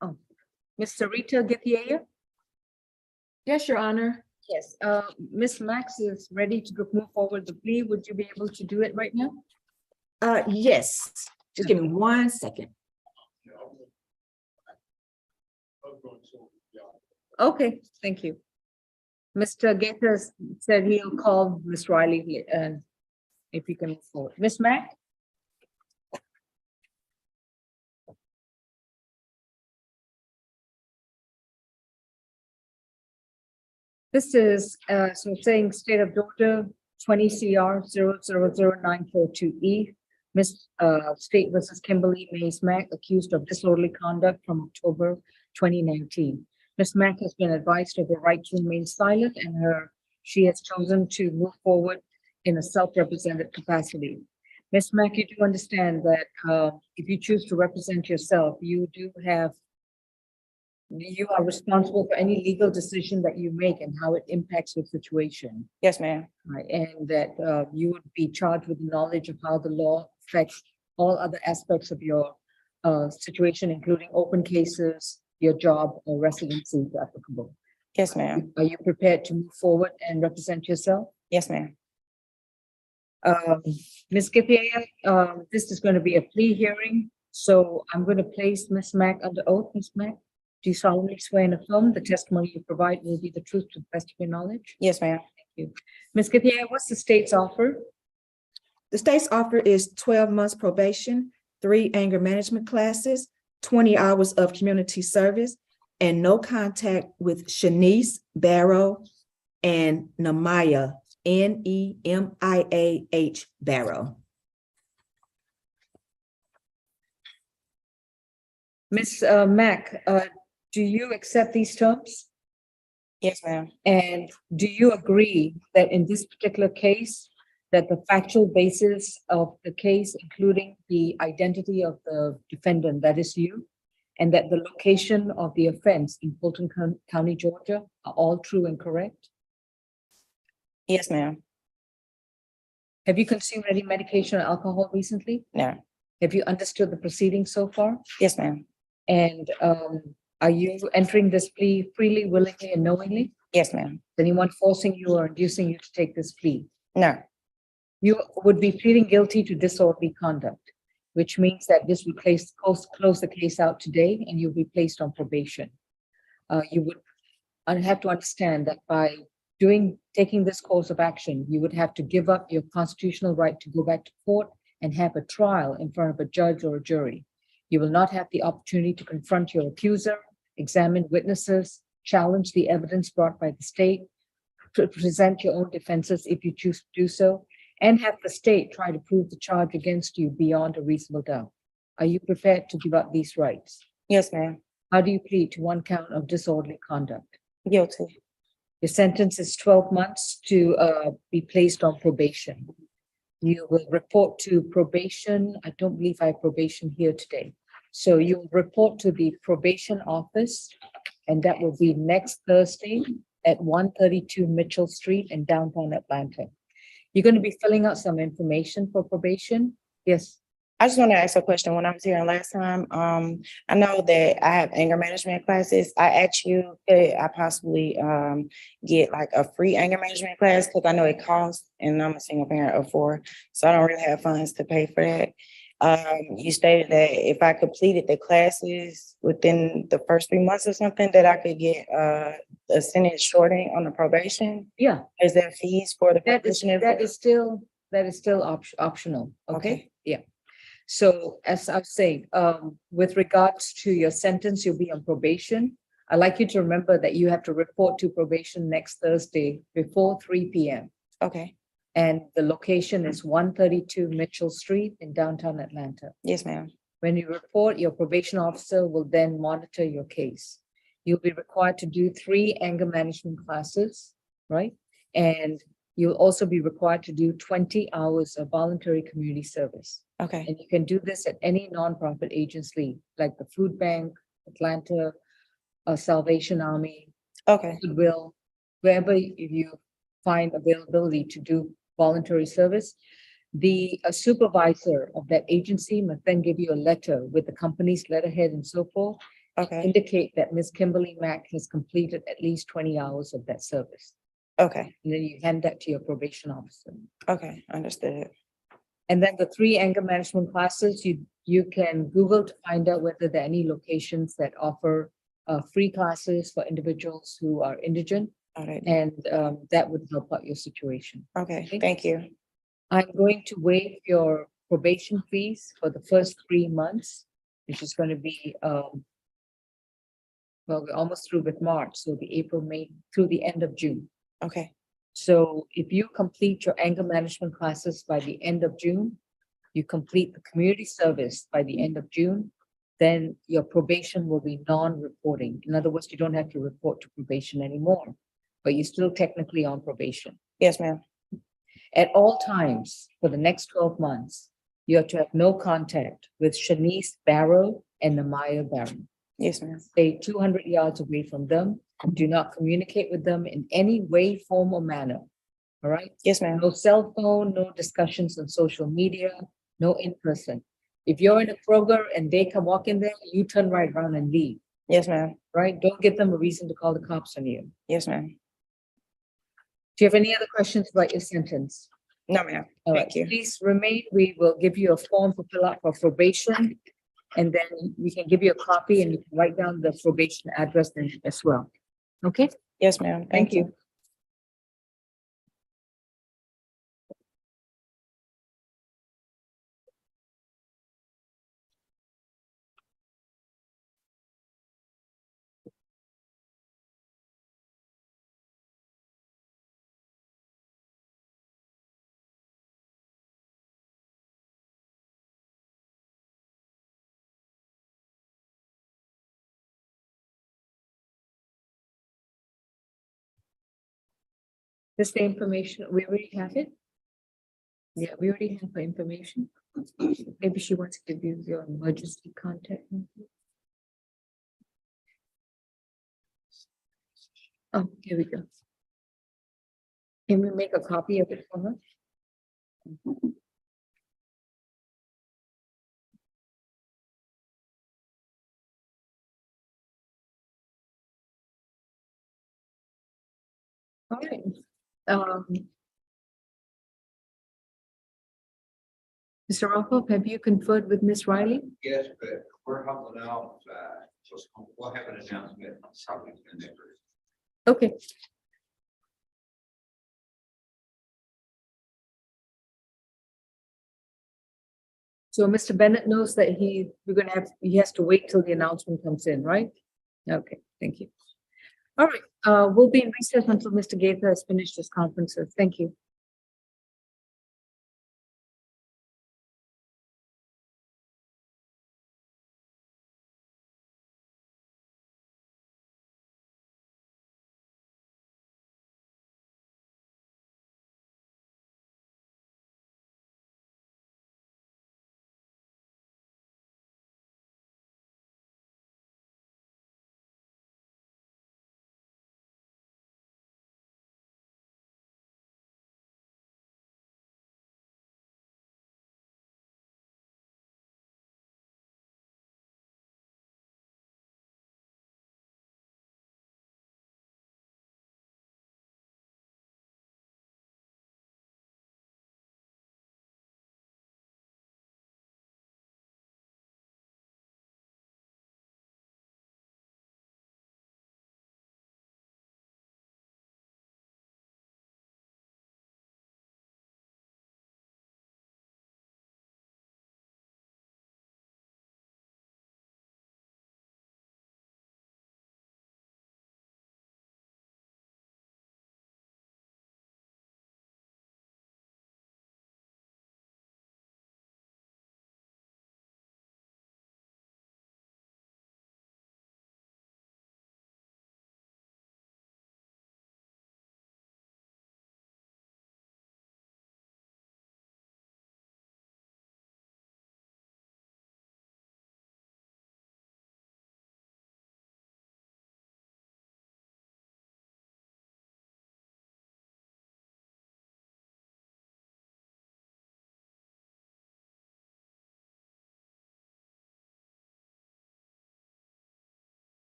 Oh, Mr. Rita Githea? Yes, Your Honor. Yes, Ms. Max is ready to move forward the plea. Would you be able to do it right now? Yes, just give me 1 second. Okay, thank you. Mr. Gaither said he'll call Ms. Riley and if you can move forward. Ms. Mack? This is, so saying State of Georgia, 20 CR 0000942E. Miss State versus Kimberly Mays Mack, accused of disorderly conduct from October 2019. Ms. Mack has been advised of her right to remain silent, and she has chosen to move forward in a self-represented capacity. Ms. Mack, you do understand that if you choose to represent yourself, you are responsible for any legal decision that you make and how it impacts your situation. Yes, ma'am. Right, and that you would be charged with knowledge of how the law affects all other aspects of your situation, including open cases, your job or residency if applicable. Yes, ma'am. Are you prepared to move forward and represent yourself? Yes, ma'am. Ms. Githea, this is going to be a plea hearing, so I'm going to place Ms. Mack under oath. Ms. Mack, do you solemnly swear and affirm the testimony you provide will be the truth to the best of your knowledge? Yes, ma'am. Thank you. Ms. Githea, what's the state's offer? The state's offer is 12 months probation, 3 anger management classes, 20 hours of community service, and no contact with Shanice Barrow and Nemiah, Nemiah Barrow. Ms. Mack, do you accept these terms? Yes, ma'am. And do you agree that in this particular case, that the factual basis of the case, including the identity of the defendant, that is you, and that the location of the offense in Fulton County, Georgia, are all true and correct? Yes, ma'am. Have you consumed any medication or alcohol recently? No. Have you understood the proceedings so far? Yes, ma'am. And are you entering this plea freely, willingly, and knowingly? Yes, ma'am. Is anyone forcing you or inducing you to take this plea? No. You would be pleading guilty to disorderly conduct, which means that this would close the case out today and you'll be placed on probation. You would have to understand that by taking this course of action, you would have to give up your constitutional right to go back to court and have a trial in front of a judge or a jury. You will not have the opportunity to confront your accuser, examine witnesses, challenge the evidence brought by the state, to present your own defenses if you choose to do so, and have the state try to prove the charge against you beyond a reasonable doubt. Are you prepared to give up these rights? Yes, ma'am. How do you plead to 1 count of disorderly conduct? Guilty. Your sentence is 12 months to be placed on probation. You will report to probation. I don't believe I have probation here today. So you'll report to the probation office, and that will be next Thursday at 132 Mitchell Street in downtown Atlanta. You're going to be filling out some information for probation. Yes. I just want to ask a question. When I was here last time, I know that I have anger management classes. I asked you, could I possibly get like a free anger management class? Because I know it costs, and I'm a single parent of 4, so I don't really have funds to pay for that. You stated that if I completed the classes within the first 3 months or something, that I could get a sentence shortening on the probation. Yeah. Is there fees for the That is still optional. Okay. Yeah. So as I was saying, with regards to your sentence, you'll be on probation. I'd like you to remember that you have to report to probation next Thursday before 3 p.m. Okay. And the location is 132 Mitchell Street in downtown Atlanta. Yes, ma'am. When you report, your probation officer will then monitor your case. You'll be required to do 3 anger management classes, right? And you'll also be required to do 20 hours of voluntary community service. Okay. And you can do this at any nonprofit agency, like the Food Bank, Atlanta, Salvation Army, Okay, Goodwill, wherever you find availability to do voluntary service. The supervisor of that agency must then give you a letter with the company's letterhead and so forth, okay, indicate that Ms. Kimberly Mack has completed at least 20 hours of that service. okay, And then you hand that to your probation officer. okay, understood. And then the 3 anger management classes, you can Google to find out whether there are any locations that offer free classes for individuals who are indigent, All right, and that would help out your situation. okay, thank you. I'm going to waive your probation fees for the first 3 months, which is going to be, well, we're almost through with March, so it'll be April, May, through the end of June. Okay, So if you complete your anger management classes by the end of June, you complete the community service by the end of June, then your probation will be non-reporting. In other words, you don't have to report to probation anymore, but you're still technically on probation. yes, ma'am. At all times for the next 12 months, you are to have no contact with Shanice Barrow and Namaya Barrow. Yes, ma'am. Stay 200 yards away from them. Do not communicate with them in any way, form, or manner. All right? Yes, ma'am. No cell phone, no discussions on social media, no in person. If you're in a Kroger and they come walk in there, you turn right around and leave, Yes, ma'am. right? Don't give them a reason to call the cops on you. Yes, ma'am. Do you have any other questions about your sentence? No, ma'am. All right, Thank you. please remain. We will give you a form to fill out for probation. And then we can give you a copy and you can write down the probation address then as well. Okay, Yes, ma'am. thank you. This the information, we already have it? Yeah, we already have the information. Maybe she wants to give you your emergency contact. number. Oh, here we go. Can we make a copy of it for her? All right. Mr. Rocco, have you conferred with Miss Riley? Yes, but we're helping out, so we'll have an announcement. Okay. So Mr. Bennett knows that he has to wait till the announcement comes in, right? Okay, thank you. All right, we'll be in recess until Mr. Gaither has finished his conferences. Thank you.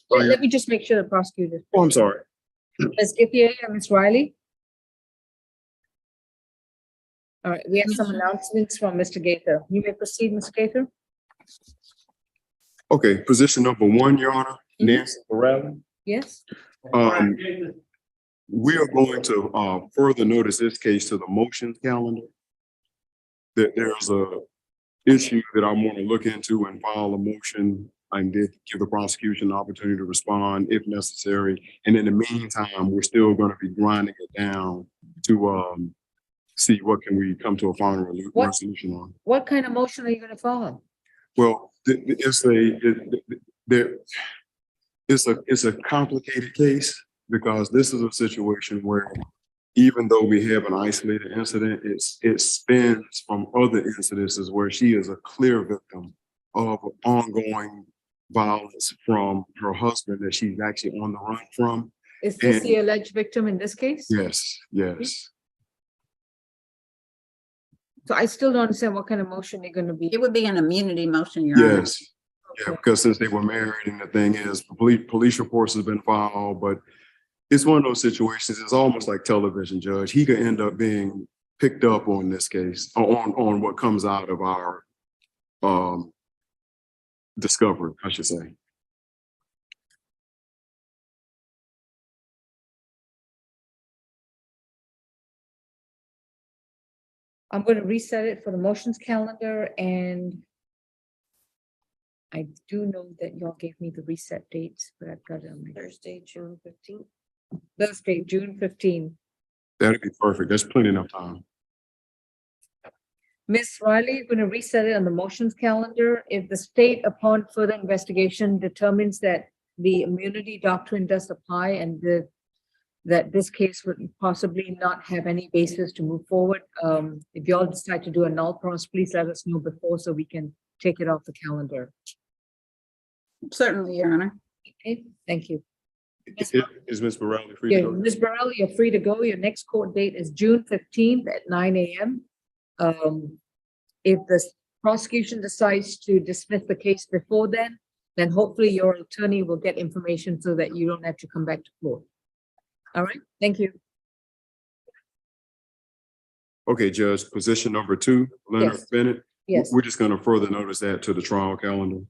Let me just make sure the prosecutor. Oh, I'm sorry. Ms. Githier and Ms. Riley. All right, we have some announcements from Mr. Gaither. You may proceed, Mr. Gaither. Okay, position number one, Your Honor, Nancy Morales. Yes, We are going to further notice this case to the motions calendar. That there's a issue that I want to look into and file a motion and then give the prosecution the opportunity to respond if necessary. And in the meantime, we're still going to be grinding it down to see what can we come to a final resolution on. what kind of motion are you gonna file? Well, it's a complicated case because this is a situation where even though we have an isolated incident, it stems from other incidences where she is a clear victim of ongoing violence from her husband that she's actually on the run from. Is this the alleged victim in this case? Yes, yes. So I still don't understand what kind of motion you're gonna be. It would be an immunity motion, Your Honor. Yes, yeah, because since they were married and the thing is, police reports have been filed, but it's one of those situations, it's almost like television, Judge. He could end up being picked up on this case, on what comes out of our discovery, I should say. I'm gonna reset it for the motions calendar, and I do know that y'all gave me the reset dates, but I've got it on my Thursday, June 15th. Thursday, June 15th. That'd be perfect. That's plenty enough time. Ms. Riley, you're gonna reset it on the motions calendar. If the state, upon further investigation, determines that the immunity doctrine does apply and that this case would possibly not have any basis to move forward, if y'all decide to do a null pros, please let us know before so we can take it off the calendar. Certainly, Your Honor. Okay, thank you. Is Ms. Morales free to Yeah, go? Ms. Burrell, you're free to go. Your next court date is June 15th at 9 a.m. If the prosecution decides to dismiss the case before then hopefully your attorney will get information so that you don't have to come back to court. All right, thank you. Okay, Judge, position number two, Leonard Yes. Bennett. Yes, We're just gonna further notice that to the trial calendar.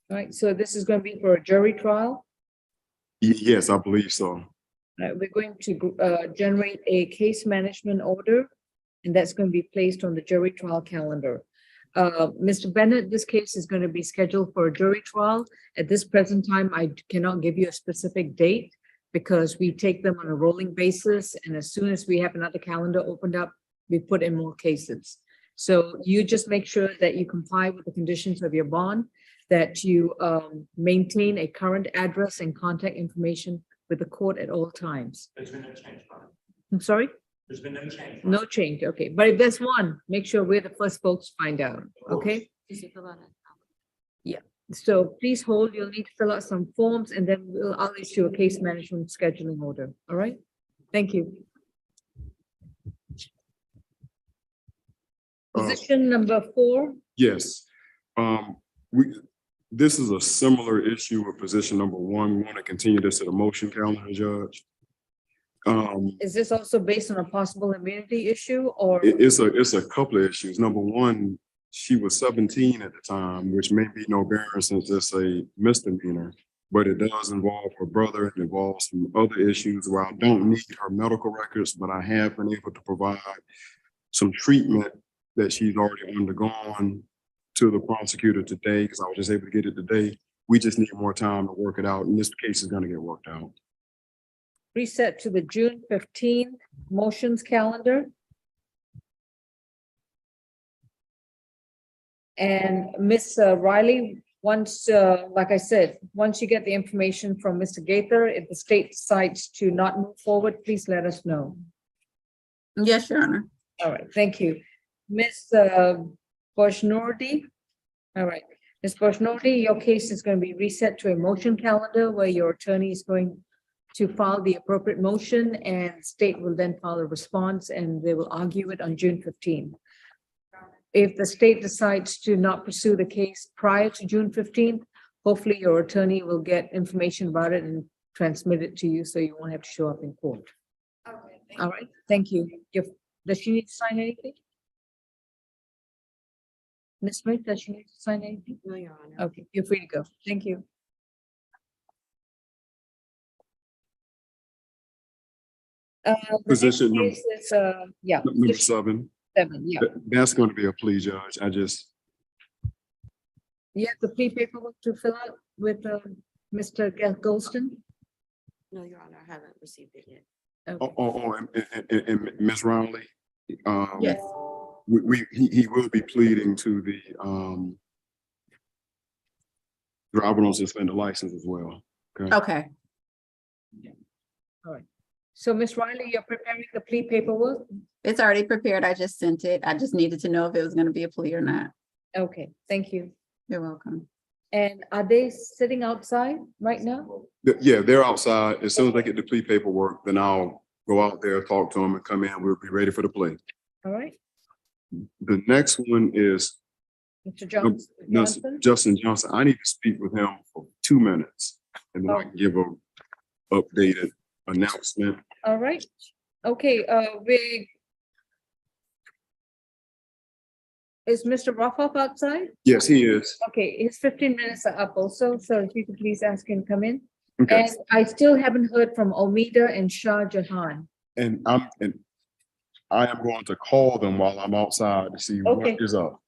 all right, so this is going to be for a jury trial. Yes, I believe so. We're going to generate a case management order, and that's going to be placed on the jury trial calendar. Mr. Bennett, this case is going to be scheduled for a jury trial. At this present time, I cannot give you a specific date because we take them on a rolling basis, and as soon as we have another calendar opened up, we put in more cases. So you just make sure that you comply with the conditions of your bond, that you maintain a current address and contact information with the court at all times. There's been no change, Brian. I'm sorry? There's been no change. No change, okay. But if there's one, make sure we're the first folks to find out, okay? Yeah, so please hold, you'll need to fill out some forms and then I'll issue a case management scheduling order, all right? Thank you. Position number 4. Yes. This is a similar issue with position number one. We want to continue this to the motion calendar, Judge. Is this also based on a possible immunity issue or? It's a couple of issues. Number one, she was 17 at the time, which may be no bearing since it's a misdemeanor, but it does involve her brother. It involves some other issues where I don't need her medical records, but I have been able to provide some treatment that she's already undergone to the prosecutor today, because I was just able to get it today. We just need more time to work it out, and this case is going to get worked out. Reset to the June 15th motions calendar. And Ms. Riley, once, like I said, once you get the information from Mr. Gaither, if the state decides to not move forward, please let us know. Yes, Your Honor. All right, thank you. Ms. Boshnordi. All right, Ms. Boshnordi, your case is going to be reset to a motion calendar where your attorney is going to file the appropriate motion and state will then file a response and they will argue it on June 15th. If the state decides to not pursue the case prior to June 15th, hopefully your attorney will get information about it and transmit it to you, so you won't have to show up in court. Okay. All right, thank you. Does she need to sign anything? Ms. Smith, does she need to sign anything? No, Your Honor. Okay, you're free to go. Thank you. The next Position number- case is, yeah. Number position 7, 7, yeah. that's going to be a plea, Judge. You have the plea paperwork to fill out with, Mr. Goldston? No, Your Honor, I haven't received it yet. Okay. And Ms. Riley, Yes, he will be pleading to the, driver on suspended license as well. okay. All right. So Ms. Riley, you're preparing the plea paperwork? It's already prepared. I just sent it. I just needed to know if it was gonna be a plea or not. Okay, thank you. You're welcome. And are they sitting outside right now? Yeah, they're outside. As soon as I get the plea paperwork, then I'll go out there, talk to them and come in. We'll be ready for the plea. All right, The next one is Mr. Johnson? Justin Johnson. I need to speak with him for 2 minutes and then I can give a updated announcement. All right, okay, is Mr. Ruffoff outside? Yes, he is. Okay, his 15 minutes are up also, so if you could please ask him to come in. Okay. And I still haven't heard from Omida and Shah Jahan. And I am going to call them while I'm outside to see what Okay. is up.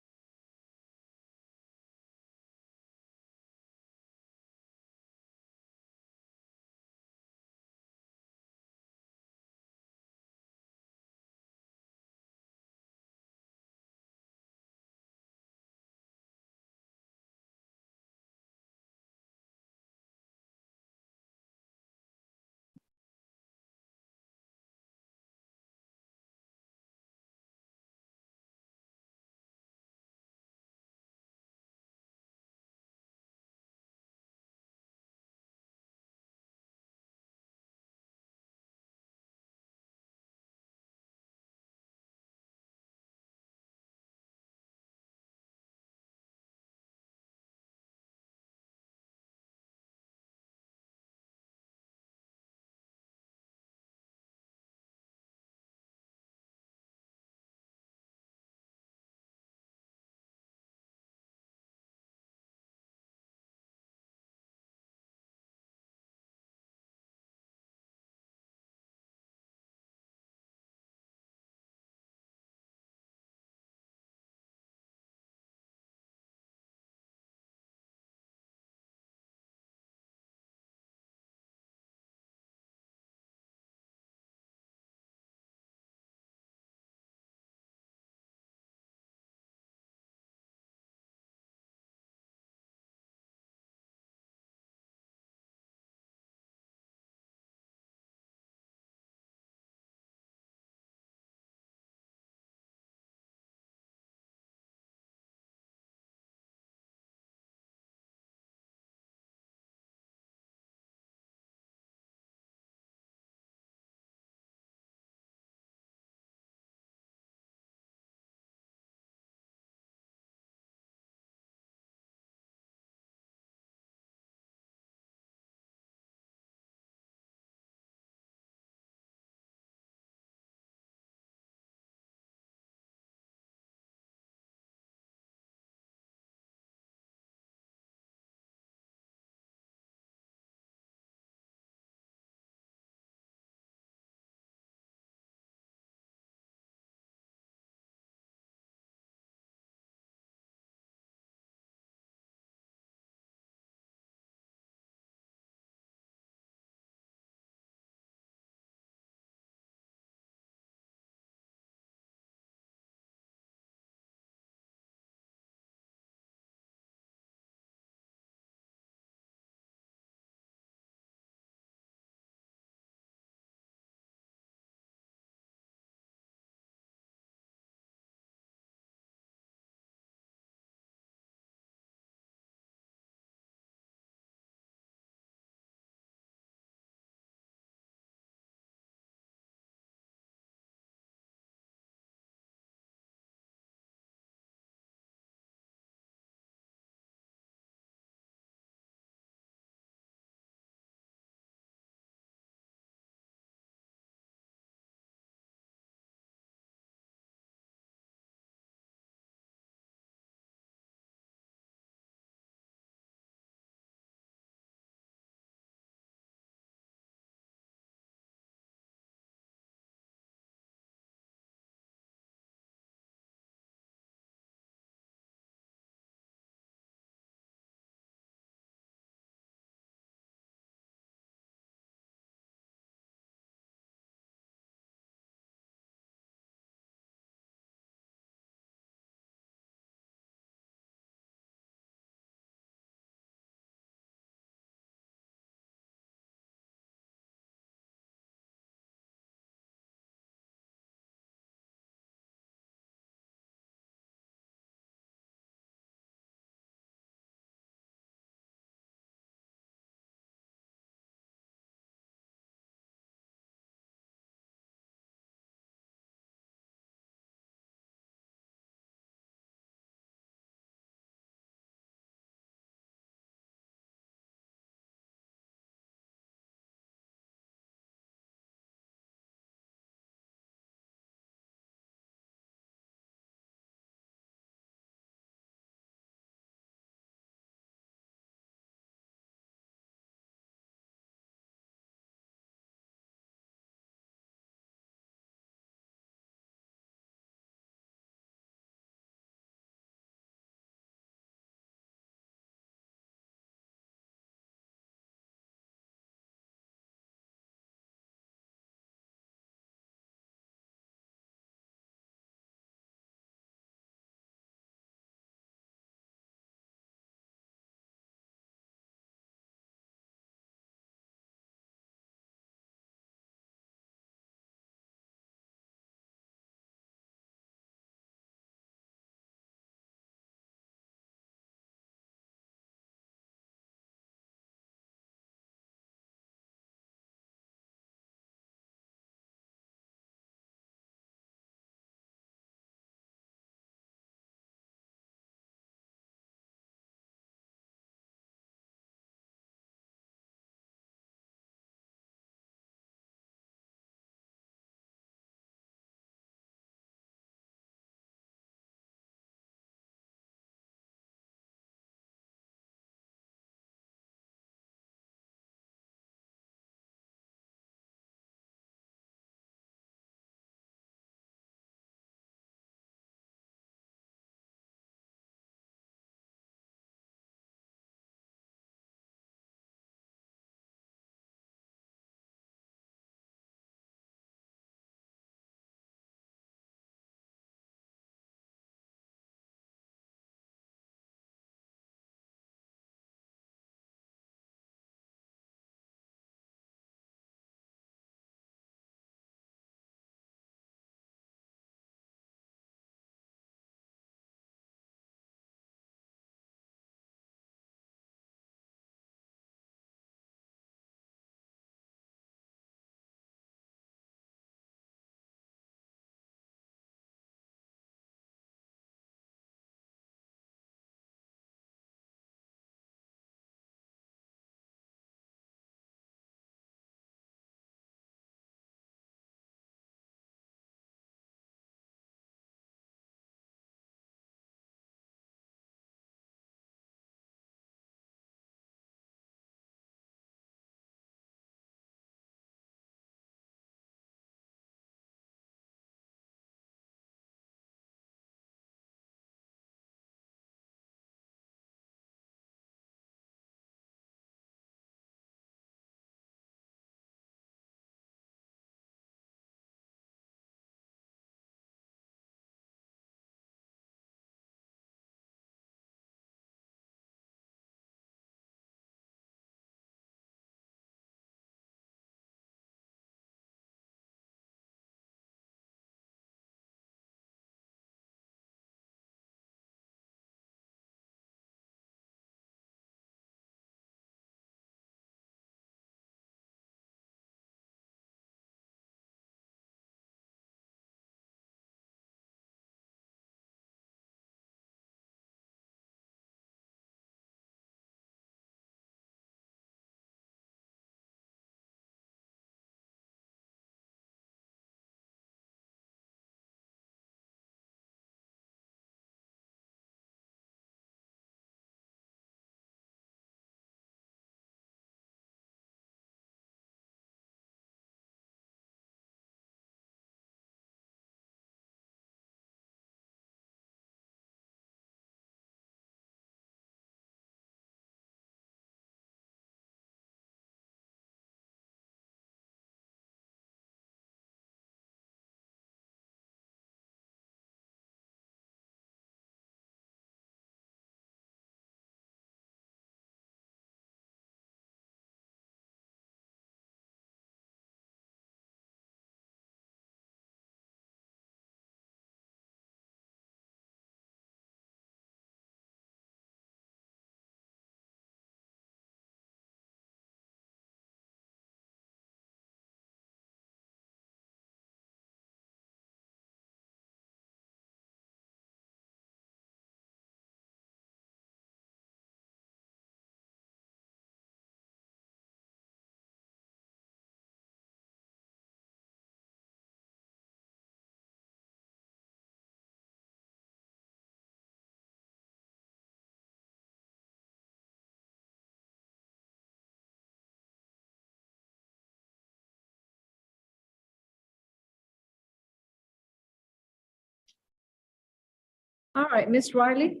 All right, Ms. Riley.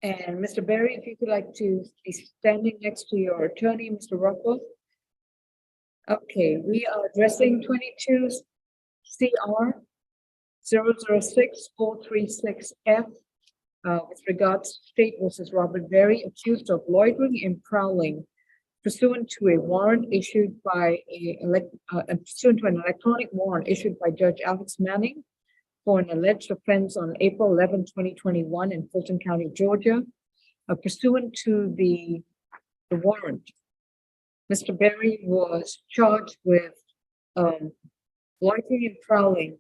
And Mr. Berry, if you could like to be standing next to your attorney, Mr. Rockwell. Okay, we are addressing 22 CR 006-436F with regards to State versus Robert Berry, accused of loitering and prowling pursuant to a warrant issued by pursuant to an electronic warrant issued by Judge Alex Manning for an alleged offense on April 11, 2021 in Fulton County, Georgia. Pursuant to the warrant, Mr. Berry was charged with loitering and prowling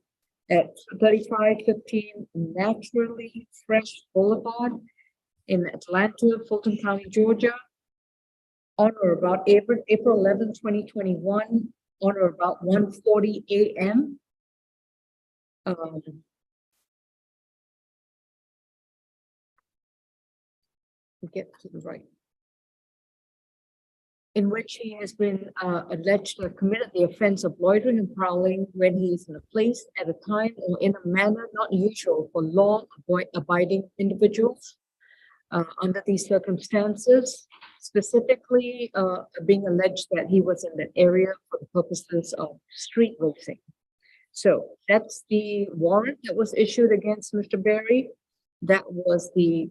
at 3515 Naturally Fresh Boulevard in Atlanta, Fulton County, Georgia, on or about April 11, 2021, on or about 1:40 a.m. Get to the right. In which he has been alleged to have committed the offense of loitering and prowling when he is in a place at a time or in a manner not usual for law-abiding individuals. Under these circumstances, specifically being alleged that he was in the area for the purposes of street racing. So that's the warrant that was issued against Mr. Berry. That was the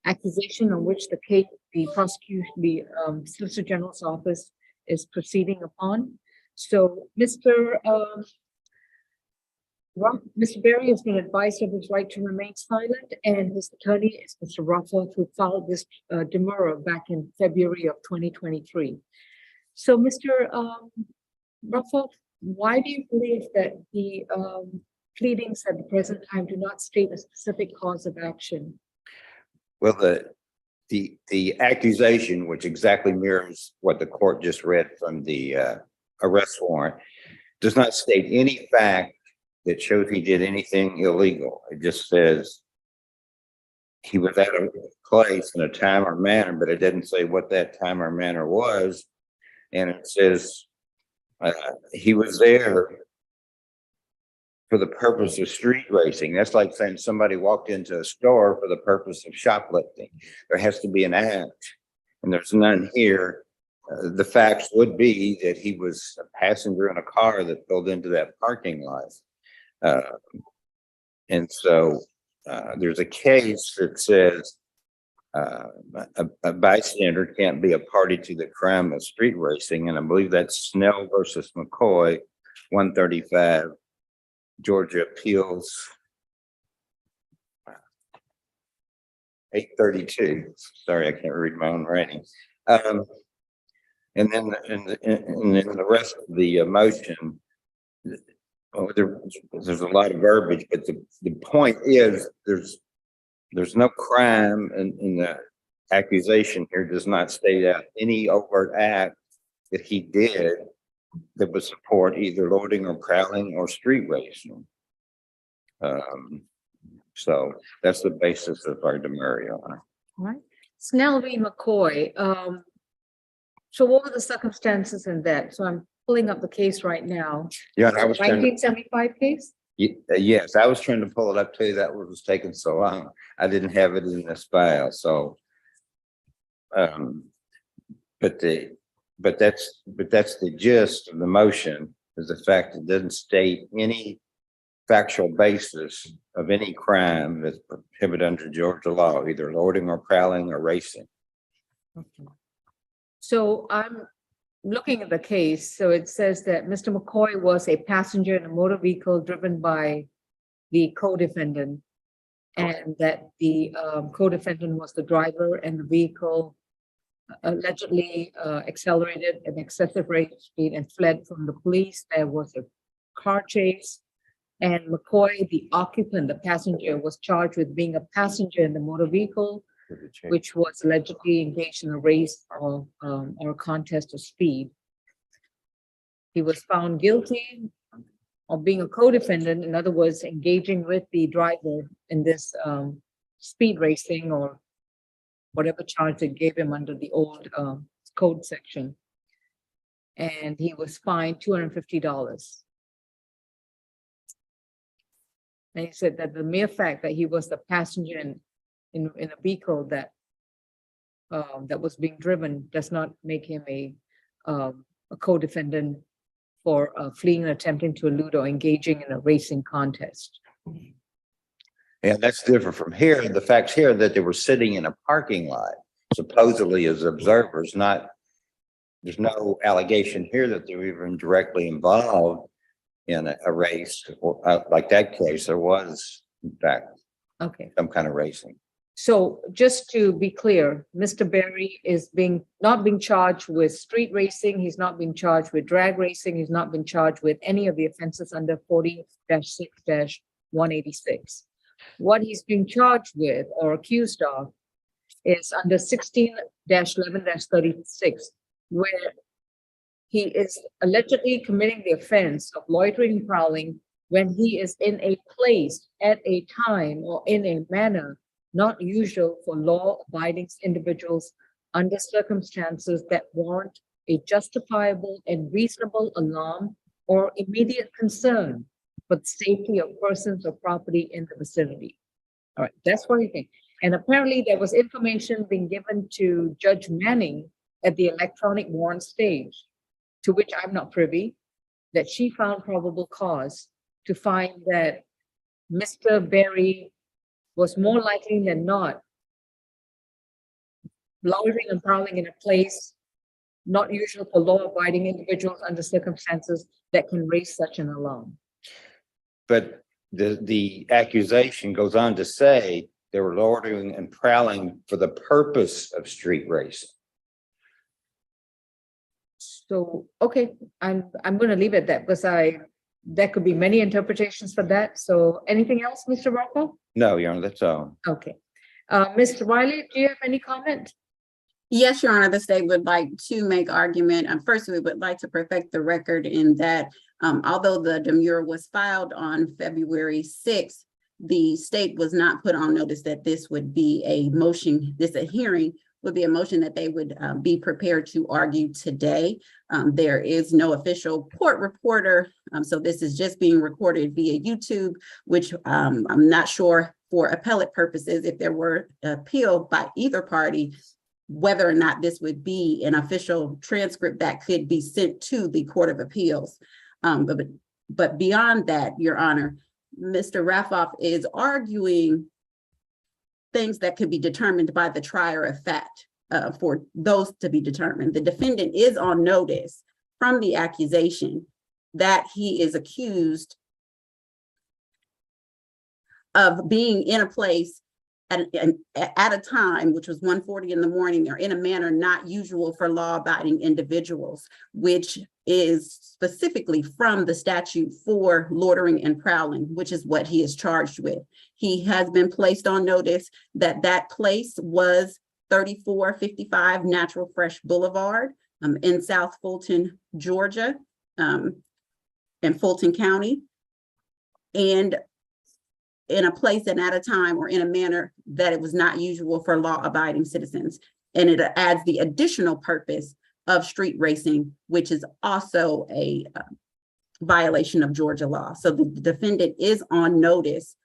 accusation on which the case, the prosecution, the Solicitor General's office is proceeding upon. So Mr. Berry has been advised of his right to remain silent, and his attorney is Mr. Rufford, who filed this demurrer back in February of 2023. So Mr. Rufford, why do you believe that the pleadings at the present time do not state a specific cause of action? Well, the accusation, which exactly mirrors what the court just read from the arrest warrant, does not state any fact that shows he did anything illegal. It just says he was at a place in a time or manner, but it didn't say what that time or manner was. And it says he was there for the purpose of street racing. That's like saying somebody walked into a store for the purpose of shoplifting. There has to be an act, and there's none here. The facts would be that he was a passenger in a car that pulled into that parking lot. And so there's a case that says a bystander can't be a party to the crime of street racing, and I believe that's Snell versus McCoy, 135. Georgia Appeals 832. Sorry, I can't read my own writing. And then the rest of the motion, there's a lot of verbiage, but the point is there's no crime, in the accusation here does not state out any overt act that he did that would support either loitering or prowling or street racing. So that's the basis of our demurrer, Your Honor. All right. Snell v. McCoy. So what were the circumstances in that? So I'm pulling up the case right now. Yeah, I was 1975 case? Yes, I was trying to pull it up too. That was taking so long. I didn't have it in this file. So, but that's the gist of the motion, is the fact it doesn't state any factual basis of any crime that's prohibited under Georgia law, either loitering or prowling or racing. Okay. So I'm looking at the case. So it says that Mr. McCoy was a passenger in a motor vehicle driven by the co-defendant, and that the co-defendant was the driver, and the vehicle allegedly accelerated an excessive rate of speed and fled from the police. There was a car chase, and McCoy, the occupant, the passenger, was charged with being a passenger in the motor vehicle, which was allegedly engaged in a race or a contest of speed. He was found guilty of being a co-defendant, in other words, engaging with the driver in this speed racing or whatever charge they gave him under the old code section. And he was fined $250. And he said that the mere fact that he was the passenger in a vehicle that that was being driven does not make him a co-defendant for fleeing and attempting to elude or engaging in a racing contest. And that's different from here. The facts here that they were sitting in a parking lot, supposedly as observers, not, there's no allegation here that they were even directly involved in a race or like that case. There was, in fact, Okay. some kind of racing. So just to be clear, Mr. Berry is not being charged with street racing. He's not being charged with drag racing. He's not been charged with any of the offenses under 40-6-186. What he's being charged with or accused of is under 16-11-36, where he is allegedly committing the offense of loitering and prowling when he is in a place at a time or in a manner not usual for law-abiding individuals under circumstances that warrant a justifiable and reasonable alarm or immediate concern for the safety of persons or property in the vicinity. All right, that's what I think. And apparently there was information being given to Judge Manning at the electronic warrant stage, to which I'm not privy, that she found probable cause to find that Mr. Berry was more likely than not loitering and prowling in a place not usual for law-abiding individuals under circumstances that can raise such an alarm. But the accusation goes on to say they were loitering and prowling for the purpose of street racing. So, okay, I'm going to leave it at that because there could be many interpretations for that. So anything else, Mr. Rocco? No, Your Honor, that's all. Okay. Mr. Wiley, do you have any comment? Yes, Your Honor, the state would like to make argument. First, we would like to perfect the record in that although the demurrer was filed on February 6th, the state was not put on notice that this would be a motion, a hearing would be a motion that they would be prepared to argue today. There is no official court reporter, so this is just being recorded via YouTube, which I'm not sure for appellate purposes, if there were appeal by either party, whether or not this would be an official transcript that could be sent to the Court of Appeals. But beyond that, Your Honor, Mr. Raffoff is arguing things that could be determined by the trier of fact for those to be determined. The defendant is on notice from the accusation that he is accused of being in a place at a time, which was 1:40 in the morning, or in a manner not usual for law-abiding individuals, which is specifically from the statute for loitering and prowling, which is what he is charged with. He has been placed on notice that that place was 3455 Natural Fresh Boulevard in South Fulton, Georgia, in Fulton County, and in a place and at a time or in a manner that it was not usual for law-abiding citizens. And it adds the additional purpose of street racing, which is also a violation of Georgia law. So the defendant is on notice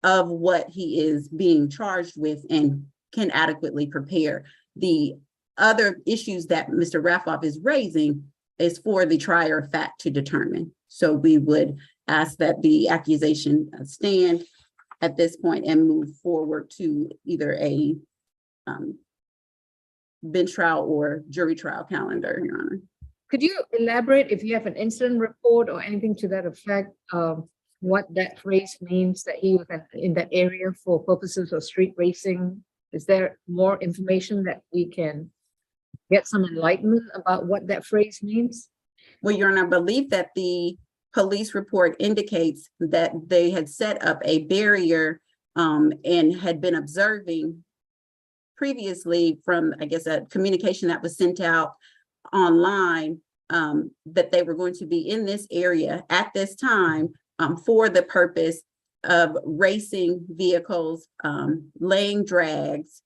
of what he is being charged with and can adequately prepare. The other issues that Mr. Raffoff is raising is for the trier of fact to determine. So we would ask that the accusation stand at this point and move forward to either a bench trial or jury trial calendar, Your Honor. Could you elaborate if you have an incident report or anything to that effect of what that phrase means, that he was in that area for purposes of street racing? Is there more information that we can get some enlightenment about what that phrase means? Well, Your Honor, I believe that the police report indicates that they had set up a barrier and had been observing previously from, I guess, a communication that was sent out online that they were going to be in this area at this time for the purpose of racing vehicles, laying drags,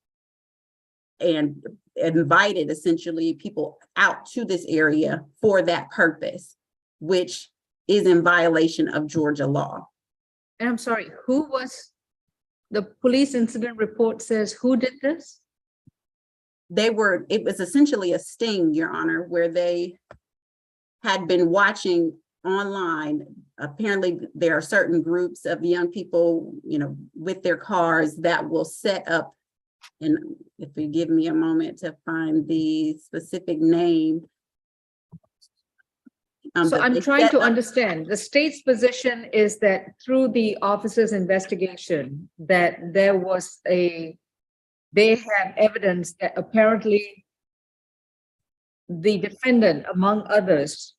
and invited essentially people out to this area for that purpose, which is in violation of Georgia law. And I'm sorry, who was, the police incident report says who did this? It was essentially a sting, Your Honor, where they had been watching online. Apparently, there are certain groups of young people, with their cars that will set up, and if you give me a moment to find the specific name. So but I'm they trying set to up- understand, the state's position is that through the officer's investigation, that they have evidence that apparently the defendant, among others,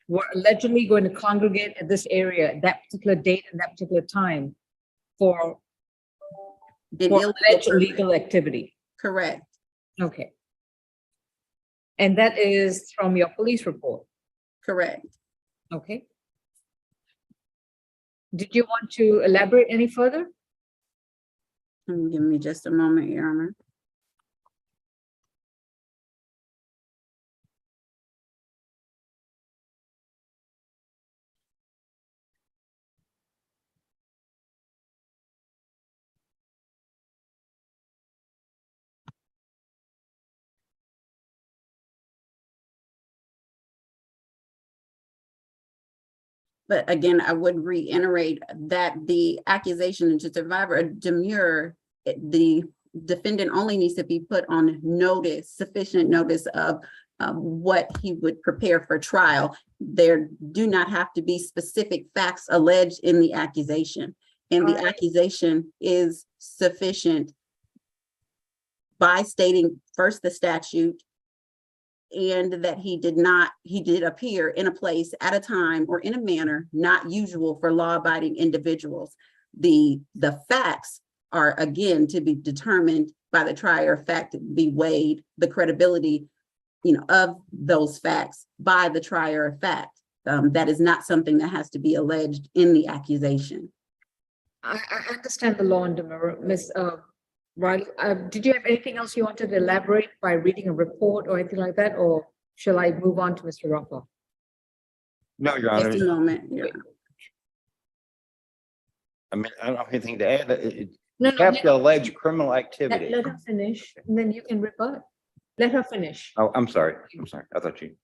were allegedly going to congregate at this area at that particular date and that particular time for alleged illegal activity. Correct. Okay. And that is from your police report. Correct. Okay. Did you want to elaborate any further? Give me just a moment, Your Honor. But again, I would reiterate that the accusation to survivor demur, the defendant only needs to be put on notice, sufficient notice of what he would prepare for trial. There do not have to be specific facts alleged in the accusation. And the accusation is sufficient by stating first the statute, and that he did appear in a place at a time or in a manner not usual for law-abiding individuals. The facts are, again, to be determined by the trier of fact, be weighed, the credibility, of those facts by the trier of fact. That is not something that has to be alleged in the accusation. I understand the law and demur, Ms. Riley. Did you have anything else you wanted to elaborate by reading a report or anything like that, or shall I move on to Mr. Rothwell? No, Your Honor. Just a moment. Your Honor. I mean, I don't have anything to add. No, You have to allege criminal activity. Let her finish, and then you can rebut. Let her finish. Oh, I'm sorry. I'm sorry. I thought you.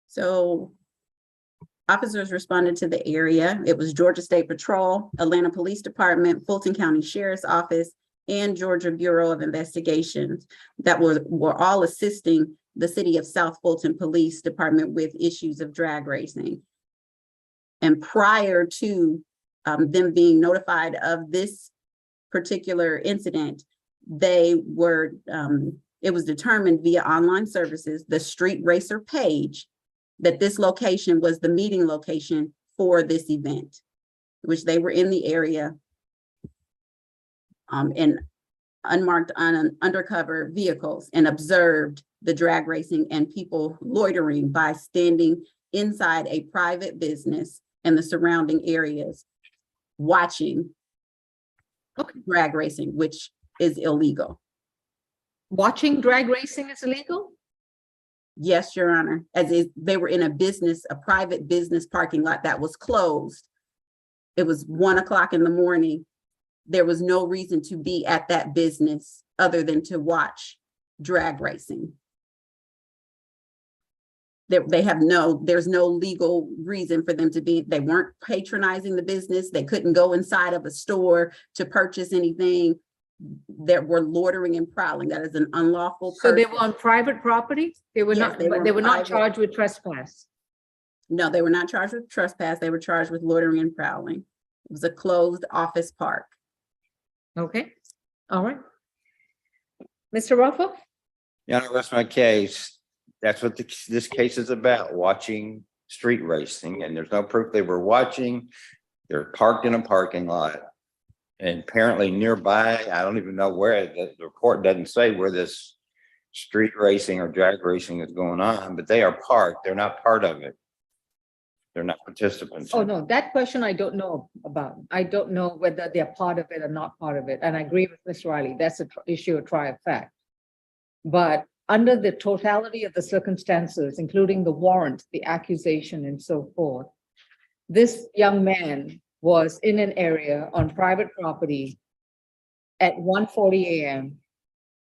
So officers responded to the area. It was Georgia State Patrol, Atlanta Police Department, Fulton County Sheriff's Office, and Georgia Bureau of Investigations that were all assisting the city of South Fulton Police Department with issues of drag racing. And prior to them being notified of this particular incident, it was determined via online services, the Street Racer page, that this location was the meeting location for this event, which they were in the area in unmarked undercover vehicles and observed the drag racing and people loitering by standing inside a private business and the surrounding areas watching drag racing, which is illegal. Watching drag racing is illegal? Yes, Your Honor, they were in a private business parking lot that was closed. It was 1 o'clock in the morning. There was no reason to be at that business other than to watch drag racing. There's no legal reason for them to be, they weren't patronizing the business. They couldn't go inside of a store to purchase anything. That were loitering and prowling. That is an unlawful. So they were on private property? They were Yes, not, they were not charged with trespass? No, they were not charged with trespass. They were charged with loitering and prowling. It was a closed office park. Okay, all right. Mr. Rothwell? Yeah, I rest my case. That's what this case is about, watching street racing, and there's no proof they were watching. They're parked in a parking lot. And apparently nearby, I don't even know where, the report doesn't say where this street racing or drag racing is going on, but they are parked. They're not part of it. They're not participants. Oh, no, that question I don't know about. I don't know whether they're part of it or not part of it. And I agree with Ms. Riley, that's an issue of trial fact. But under the totality of the circumstances, including the warrant, the accusation and so forth, this young man was in an area on private property at 1:40 a.m.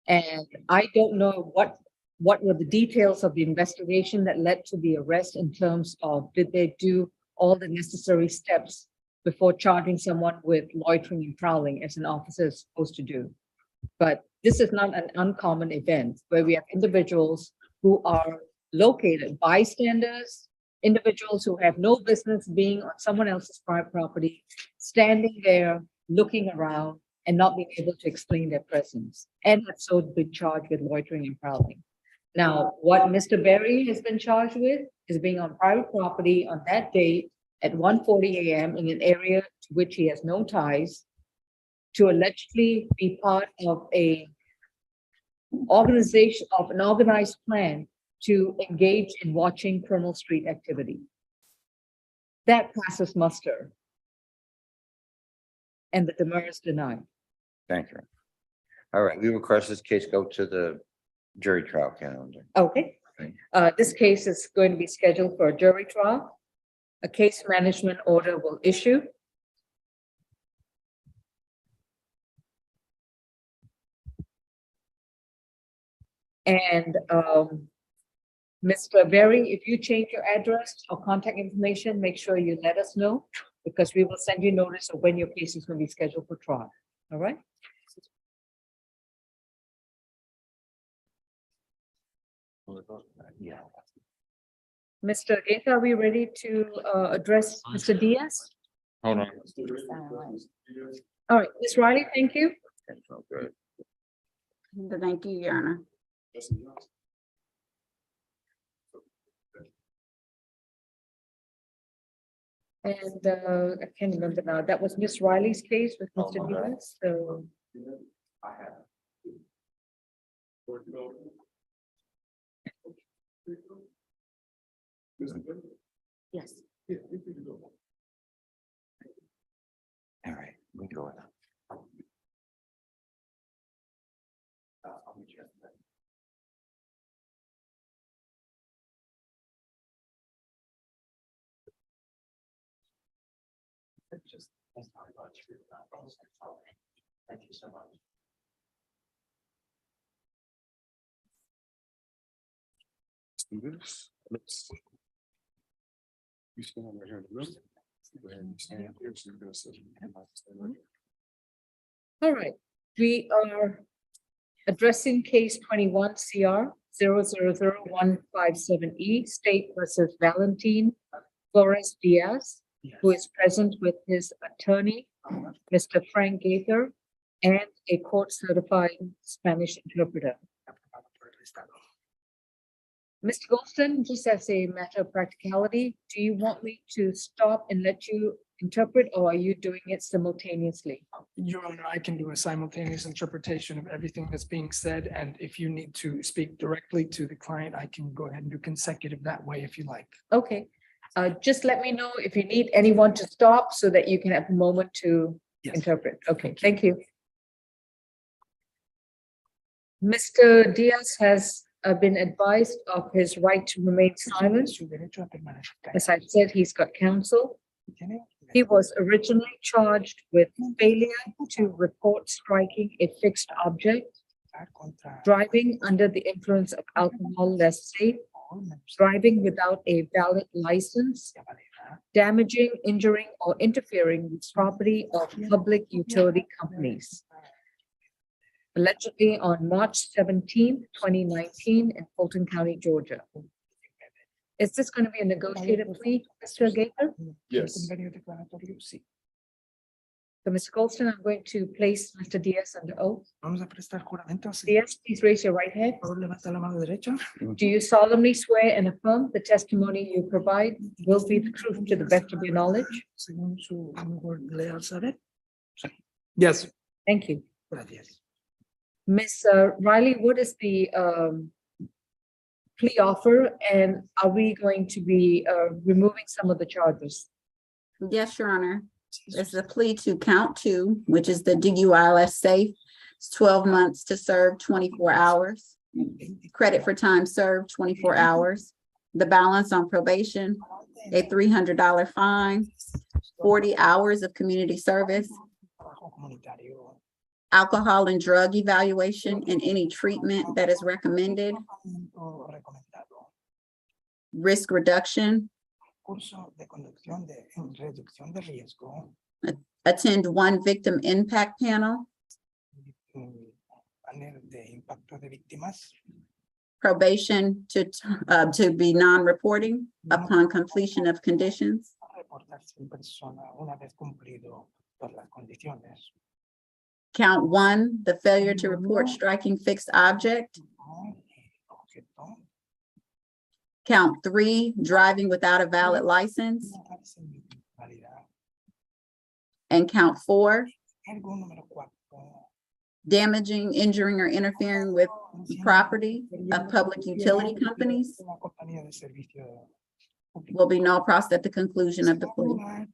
And I don't know what were the details of the investigation that led to the arrest in terms of, did they do all the necessary steps before charging someone with loitering and prowling as an officer is supposed to do? But this is not an uncommon event where we have individuals who are located, bystanders, individuals who have no business being on someone else's private property, standing there, looking around and not being able to explain their presence, and have so been charged with loitering and prowling. Now, what Mr. Berry has been charged with is being on private property on that date at 1:40 a.m. in an area to which he has no ties, to allegedly be part of an organized plan to engage in watching criminal street activity. That passes muster. And the demur is denied. Thank you. All right, we request this case go to the jury trial calendar. Okay. Okay. This case is going to be scheduled for a jury trial. A case management order will issue. And Mr. Berry, if you change your address or contact information, make sure you let us know, because we will send you notice of when your case is going to be scheduled for trial. All right? Yeah. Mr. Gaither, are we ready to address Mr. Diaz? Hold on. All right, Ms. Riley, thank you. Thank you, Your Honor. And I can't remember now, that was Ms. Riley's case with Mr. Diaz, so. Yes. All right, we go with that. Thank you so much. Let's do this. You stand right here in the middle. Go ahead and stand here. So you're gonna sit. All right, we are addressing case 21 CR 0000157E, State versus Valentin Flores Diaz, who is present with his attorney, Mr. Frank Gaither, and a court-certified Spanish interpreter. Mr. Goldston, just as a matter of practicality, do you want me to stop and let you interpret, or are you doing it simultaneously? Your Honor, I can do a simultaneous interpretation of everything that's being said, and if you need to speak directly to the client, I can go ahead and do consecutive that way if you like. Okay, just let me know if you need anyone to stop so that you can have a moment to Yes. interpret. Okay, thank you. Mr. Diaz has been advised of his right to remain silent. As I said, he's got counsel. He was originally charged with failure to report striking a fixed object, driving under the influence of alcohol less safe, driving without a valid license, damaging, injuring, or interfering with property of public utility companies. Allegedly on March 17th, 2019 in Fulton County, Georgia. Is this going to be a negotiated plea, Mr. Gaither? Yes. So, Mr. Goldston, I'm going to place Mr. Diaz under oath. Diaz, please raise your right hand. Do you solemnly swear and affirm the testimony you provide will be the truth to the best of your knowledge? Yes. Thank you. Gracias. Ms. Riley, what is the plea offer, and are we going to be removing some of the charges? Yes, Your Honor. It's a plea to count 2, which is the DUI less safe. It's 12 months to serve 24 hours. Credit for time served 24 hours. The balance on probation, a $300 fine, 40 hours of community service, alcohol and drug evaluation and any treatment that is recommended, risk reduction, attend 1 victim impact panel, probation to be non-reporting upon completion of conditions, count 1, the failure to report striking fixed object, count 3, driving without a valid license, and count 4, damaging, injuring, or interfering with property of public utility companies will be no process at the conclusion of the plea.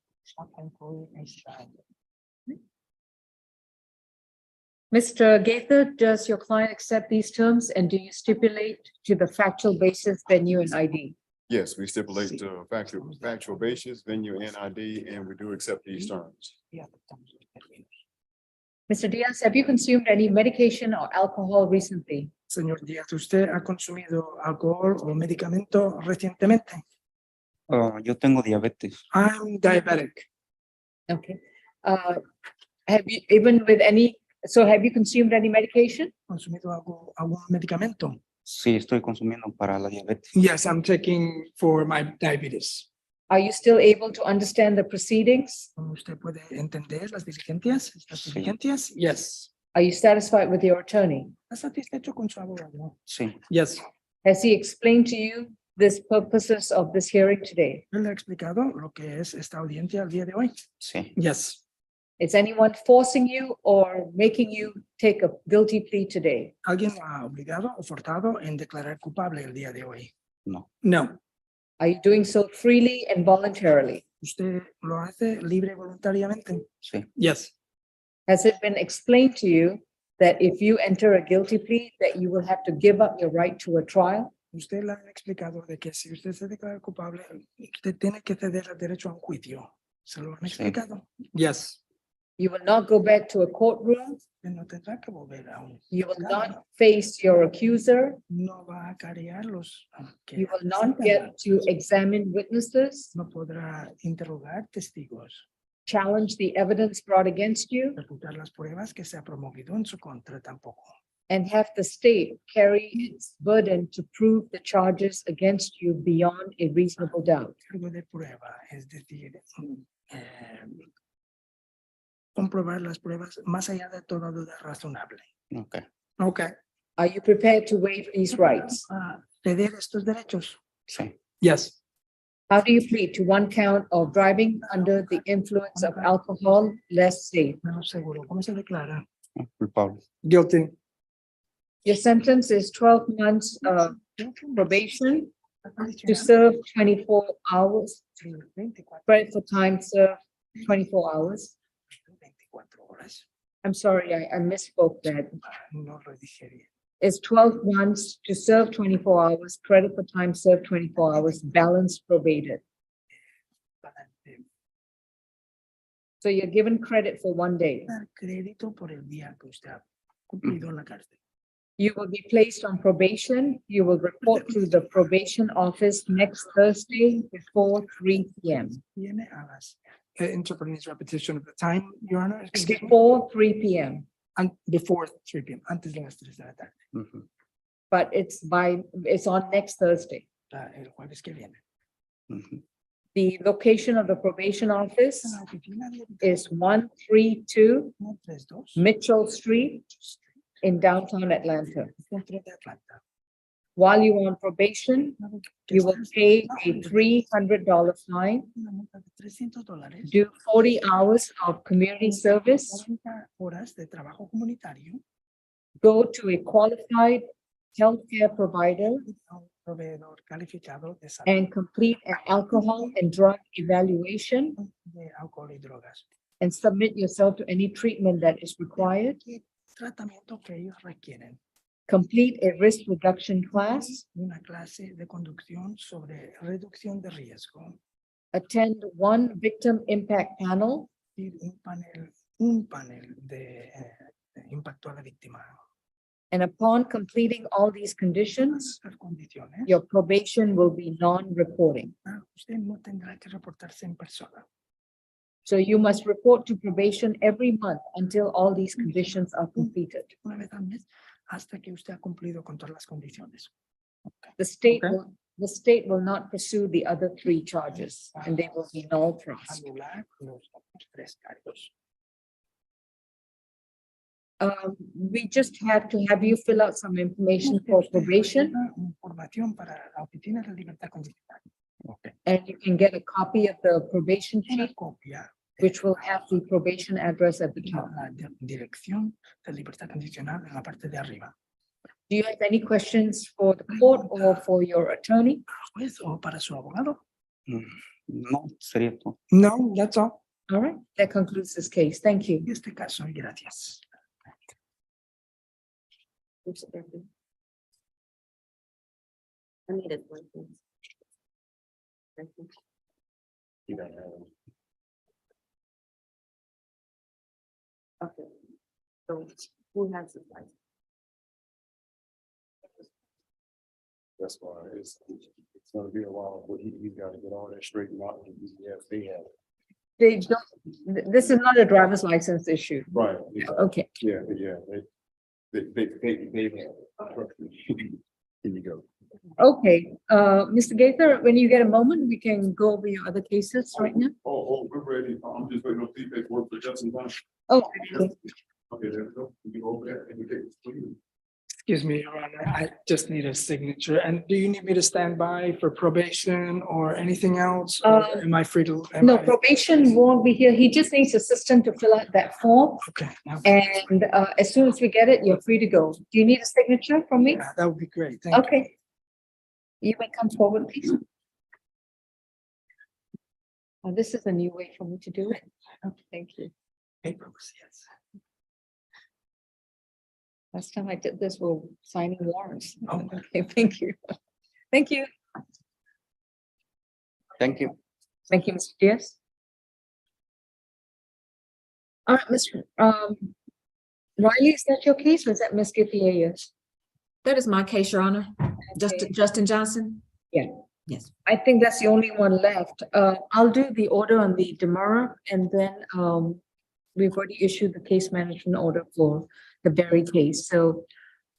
Mr. Gaither, does your client accept these terms, and do you stipulate to the factual basis, venue, and ID? Yes, we stipulate to factual basis, venue and ID, and we do accept these terms. Mr. Diaz, have you consumed any medication or alcohol recently? Señor Díaz, ¿usted ha consumido alcohol o medicamento recientemente? Yo tengo diabetes. I'm diabetic. Okay. Have you, even with any, so have you consumed any medication? ¿Consumido algún medicamento? Sí, estoy consumiendo para la diabetes. Yes, I'm taking for my diabetes. Are you still able to understand the proceedings? ¿Usted puede entender las diligencias? Sí. Diligencias? Yes. Are you satisfied with your attorney? ¿Está satisfecho con su abogado? Sí. Yes. Has he explained to you the purposes of this hearing today? ¿Él le ha explicado lo que es esta audiencia el día de hoy? Sí. Yes. Is anyone forcing you or making you take a guilty plea today? ¿Alguien lo ha obligado o forzado en declarar culpable el día de hoy? No. No. Are you doing so freely and voluntarily? ¿Usted lo hace libre y voluntariamente? Sí. Yes. Has it been explained to you that if you enter a guilty plea, that you will have to give up your right to a trial? Usted le ha explicado de que si usted se declara culpable, usted tiene que ceder el derecho a un juicio. ¿Se lo han explicado? Yes. You will not go back to a courtroom. No tendrá que volver a un You will not face your accuser. No va a acarrearlos. You will not get to examine witnesses, No podrá interrogar testigos, challenge the evidence brought against you, refutar las pruebas que se ha promovido en su contra tampoco. and have the state carry its burden to prove the charges against you beyond a reasonable doubt. Cargo de prueba, es decir, comprobar las pruebas más allá de toda duda razonable. Okay. Okay. Are you prepared to waive these rights? Ceder estos derechos. Sí. Yes. How do you plead to 1 count of driving under the influence of alcohol less safe? No seguro. ¿Cómo se declara? Culpable. Guilty. Your sentence is 12 months of probation to serve 24 hours, credit for time served 24 hours. I'm sorry, I misspoke that. No lo dije bien. It's 12 months to serve 24 hours, credit for time served 24 hours, balance probated. So you're given credit for 1 day. Crédito por el día que usted ha cumplido en la cárcel. You will be placed on probation. You will report to the probation office next Thursday before 3 p.m. Viene a las interpreting this repetition of the time, Your Honor. Before 3 p.m. And before 3 p.m. Antes de las 3 de la tarde. But it's on next Thursday. El jueves que viene. The location of the probation office is 132 Mitchell Street in downtown Atlanta. While you're on probation, you will pay a $300 fine, do 40 hours of community service, Horas de trabajo comunitario. go to a qualified healthcare provider proveedor calificado de salud and complete an alcohol and drug evaluation de alcohol y drogas. and submit yourself to any treatment that is required. Y tratamiento que ellos requieren. Complete a risk reduction class. Una clase de conducción sobre reducción de riesgo. Attend one victim impact panel. Y un panel de impacto a la víctima. And upon completing all these conditions, Las condiciones. your probation will be non-reporting. Usted no tendrá que reportarse en persona. So you must report to probation every month until all these conditions are completed. Una vez al mes hasta que usted ha cumplido con todas las condiciones. The state Okay. the state will not pursue the other 3 charges and they will be null pros. Anular los otros 3 cargos. We just have to have you fill out some information for probation, Información para la oficina de libertad condicional. Okay. and you can get a copy of the probation Una sheet, copia which will have the probation address at the top. la dirección de libertad condicional en la parte de arriba. Do you have any questions for the court or for your attorney? Juez o para su abogado. No, sería todo. No, that's all. All right, that concludes this case. Thank you. En este caso, gracias. Okay. So who has this license? That's why it's gonna be a while, but he's gotta get all that straightened out. Yes, they have. They don't, this is not a driver's license issue. Right. Okay, Yeah, they have. Here you go. okay. Mr. Gaither, when you get a moment, we can go over your other cases right now. Oh, we're ready. I'm just waiting on feedback work for Justin. Oh, okay. Okay, there we go. We can go over that and we take this, please. Excuse me, Your Honor, I just need a signature. And do you need me to stand by for probation or anything else? Or am I free to? am No, I- probation won't be here. He just needs assistant to fill out that form. Okay. And as soon as we get it, you're free to go. Do you need a signature from me? Yeah, that would be great. Thank you. Okay. You may come forward, please. This is a new way for me to do it. Thank you. Papers, yes. Last time I did this, we're signing warrants. Oh. Okay, thank you. Thank you. Thank you. Thank you, Mr. Diaz. All right, Mr. Riley, is that your case or is that Ms. Githie's? That is my case, Your Honor. Okay. Justin Johnson? Yeah. Yes. I think that's the only one left. I'll do the order on the demurrer and then we've already issued the case management order for the Berry case. So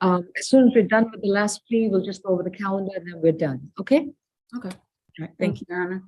as soon as we're done with the last plea, we'll just go over the calendar and then we're done. Okay? Okay. All right, Thank you, Your Honor.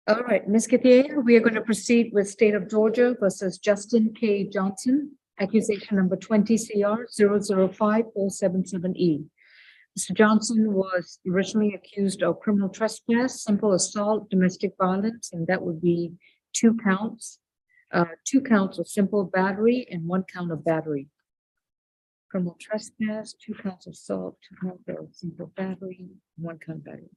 All right, Ms. Githia, we are going to proceed with State of Georgia versus Justin K. Johnson, accusation number 20 CR 005-477E. Mr. Johnson was originally accused of criminal trespass, simple assault, domestic violence, and that would be 2 counts. 2 counts of simple battery and 1 count of battery. Criminal trespass, 2 counts of assault, 2 counts of simple battery, 1 count of battery.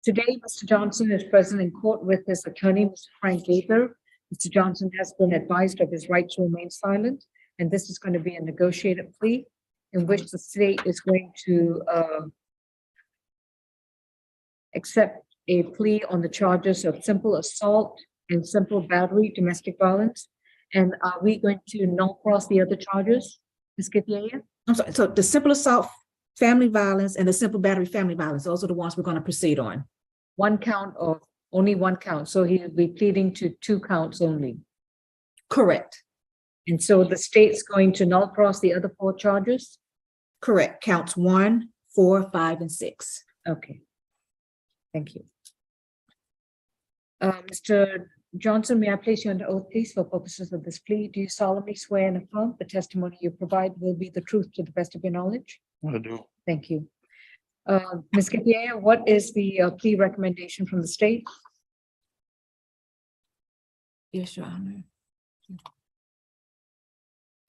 Today, Mr. Johnson is present in court with his attorney, Mr. Frank Gaither. Mr. Johnson has been advised of his right to remain silent, and this is going to be a negotiated plea in which the state is going to accept a plea on the charges of simple assault and simple battery, domestic violence. And are we going to null cross the other charges, Ms. Githia? I'm sorry, so the simple assault, family violence, and the simple battery, family violence, those are the ones we're going to proceed on. 1 count or only 1 count, so he will be pleading to 2 counts only. Correct. And so the state's going to null cross the other 4 charges? Correct. Counts 1, 4, 5, and 6. Okay. Thank you. Mr. Johnson, may I place you under oath, please, for purposes of this plea? Do you solemnly swear and affirm the testimony you provide will be the truth to the best of your knowledge? I do. Thank you. Ms. Githia, what is the plea recommendation from the state? Yes, Your Honor.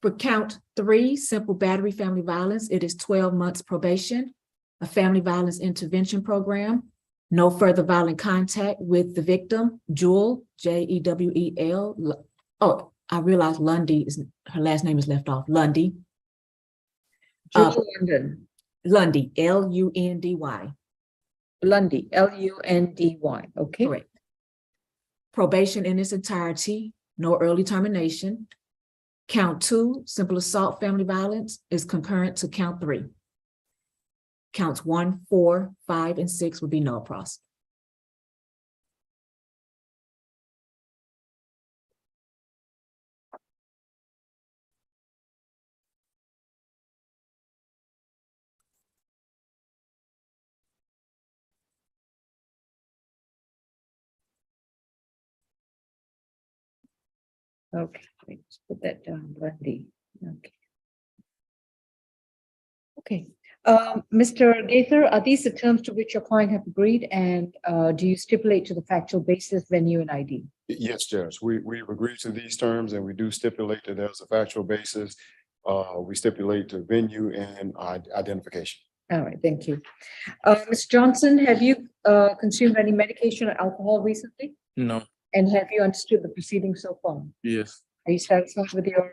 For count 3, simple battery, family violence, it is 12 months probation, a family violence intervention program, no further violent contact with the victim, Jewel, Jewel. Oh, I realize Lundy is, her last name is left off, Lundy. Jewel London. Lundy, L-U-N-D-Y. Lundy, L-U-N-D-Y, okay? Correct. Probation in its entirety, no early termination. Count 2, simple assault, family violence, is concurrent to count 3. Counts 1, 4, 5, and 6 would be null pros. Okay, let's put that down, Lundy. Okay. Okay. Mr. Gaither, are these the terms to which your client have agreed, and do you stipulate to the factual basis, venue, and ID? Yes, Judge, we've agreed to these terms and we do stipulate that there's a factual basis. We stipulate to venue and identification. All right, thank you. Ms. Johnson, have you consumed any medication or alcohol recently? No. And have you understood the proceedings so far? Yes. Are you satisfied with your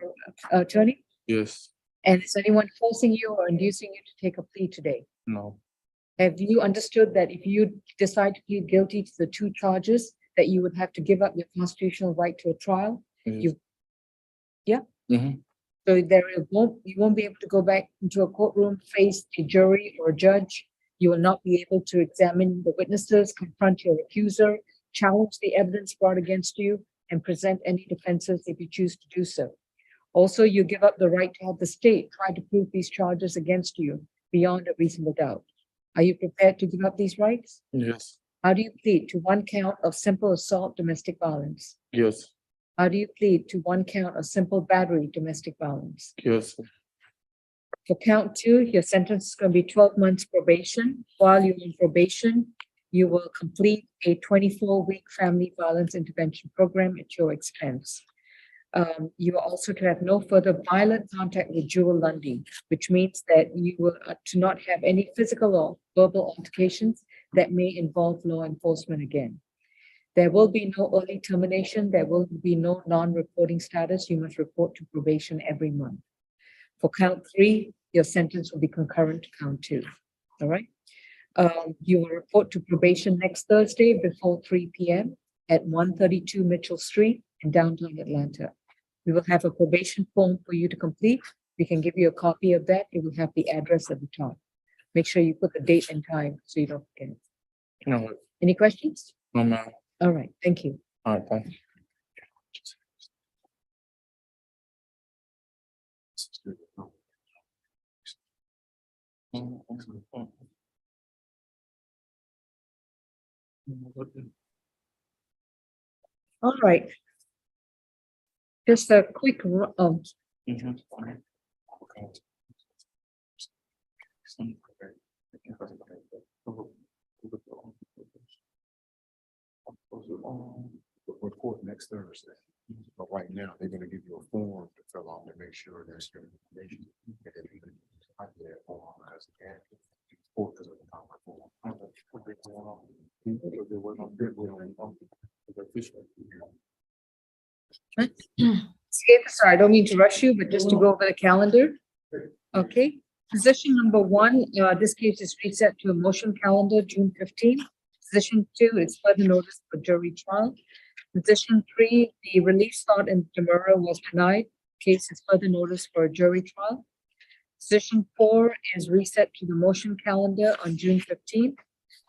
attorney? Yes. And is anyone forcing you or inducing you to take a plea today? No. Have you understood that if you decide to plead guilty to the 2 charges, that you would have to give up your constitutional right to a trial? Yes. So you won't be able to go back into a courtroom, face a jury or a judge. You will not be able to examine the witnesses, confront your accuser, challenge the evidence brought against you, and present any defenses if you choose to do so. Also, you give up the right to have the state try to prove these charges against you beyond a reasonable doubt. Are you prepared to give up these rights? Yes. How do you plead to 1 count of simple assault, domestic violence? Yes. How do you plead to 1 count of simple battery, domestic violence? Yes. For count 2, your sentence is going to be 12 months probation. While you're in probation, you will complete a 24-week family violence intervention program at your expense. You are also to have no further violent contact with Jewel Lundy, which means that you will to not have any physical or verbal altercations that may involve law enforcement again. There will be no early termination. There will be no non-reporting status. You must report to probation every month. For count 3, your sentence will be concurrent to count 2. All right. You will report to probation next Thursday before 3 p.m. at 132 Mitchell Street in downtown Atlanta. We will have a probation form for you to complete. We can give you a copy of that. It will have the address at the top. Make sure you put the date and time so you don't forget. No. Any questions? No, ma'am. All right, thank you. All right, thank you. All right. Just a quick, Report next Thursday, but right now, they're gonna give you a form to fill out to make sure there's your information. And then you can type that form as a candidate. Or as a contact form. sorry, I don't mean to rush you, but just to go over the calendar. Okay, position number one, this case is reset to a motion calendar, June 15th. Position two is further notice for jury trial. Position three, the relief sought in demurrer was denied. Case is further notice for a jury trial. Position four is reset to the motion calendar on June 15th.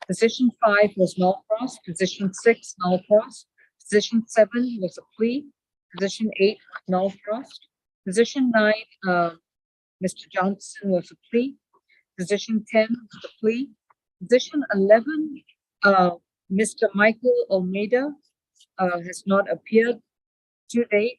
Position five was null cross. Position six, null cross. Position seven was a plea. Position eight, null cross. Position nine, Mr. Johnson was a plea. Position 10 was a plea. Position 11, Mr. Michael Almeida has not appeared to date.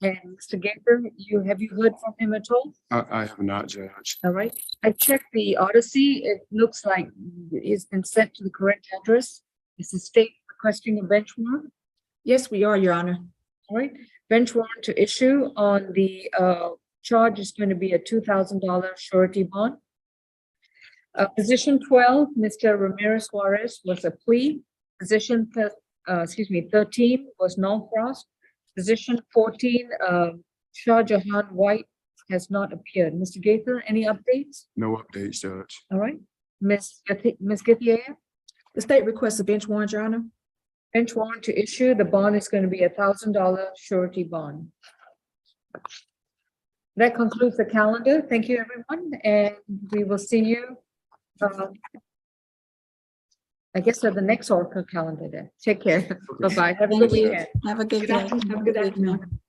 And Mr. Gator, have you heard from him at all? I have not, Judge. All right, I checked the Odyssey. It looks like it's been sent to the correct address. Is the state requesting a bench warrant? Yes, we are, Your Honor. All right, bench warrant to issue on the charge is going to be a $2,000 surety bond. Position 12, Mr. Ramirez Juarez was a plea. Position 13 was non-crossed. Position 14, Shah Jahan White has not appeared. Mr. Gaither, any updates? No updates, Judge. All right, Ms. Githier? The state requests a bench warrant, Your Honor. Bench warrant to issue. The bond is going to be a $1,000 surety bond. That concludes the calendar. Thank you, everyone, and we will see you. I guess at the next Orca calendar day. Take care. Bye-bye. Have a good Thank you. weekend. Have a good Good day. afternoon. Have a good afternoon.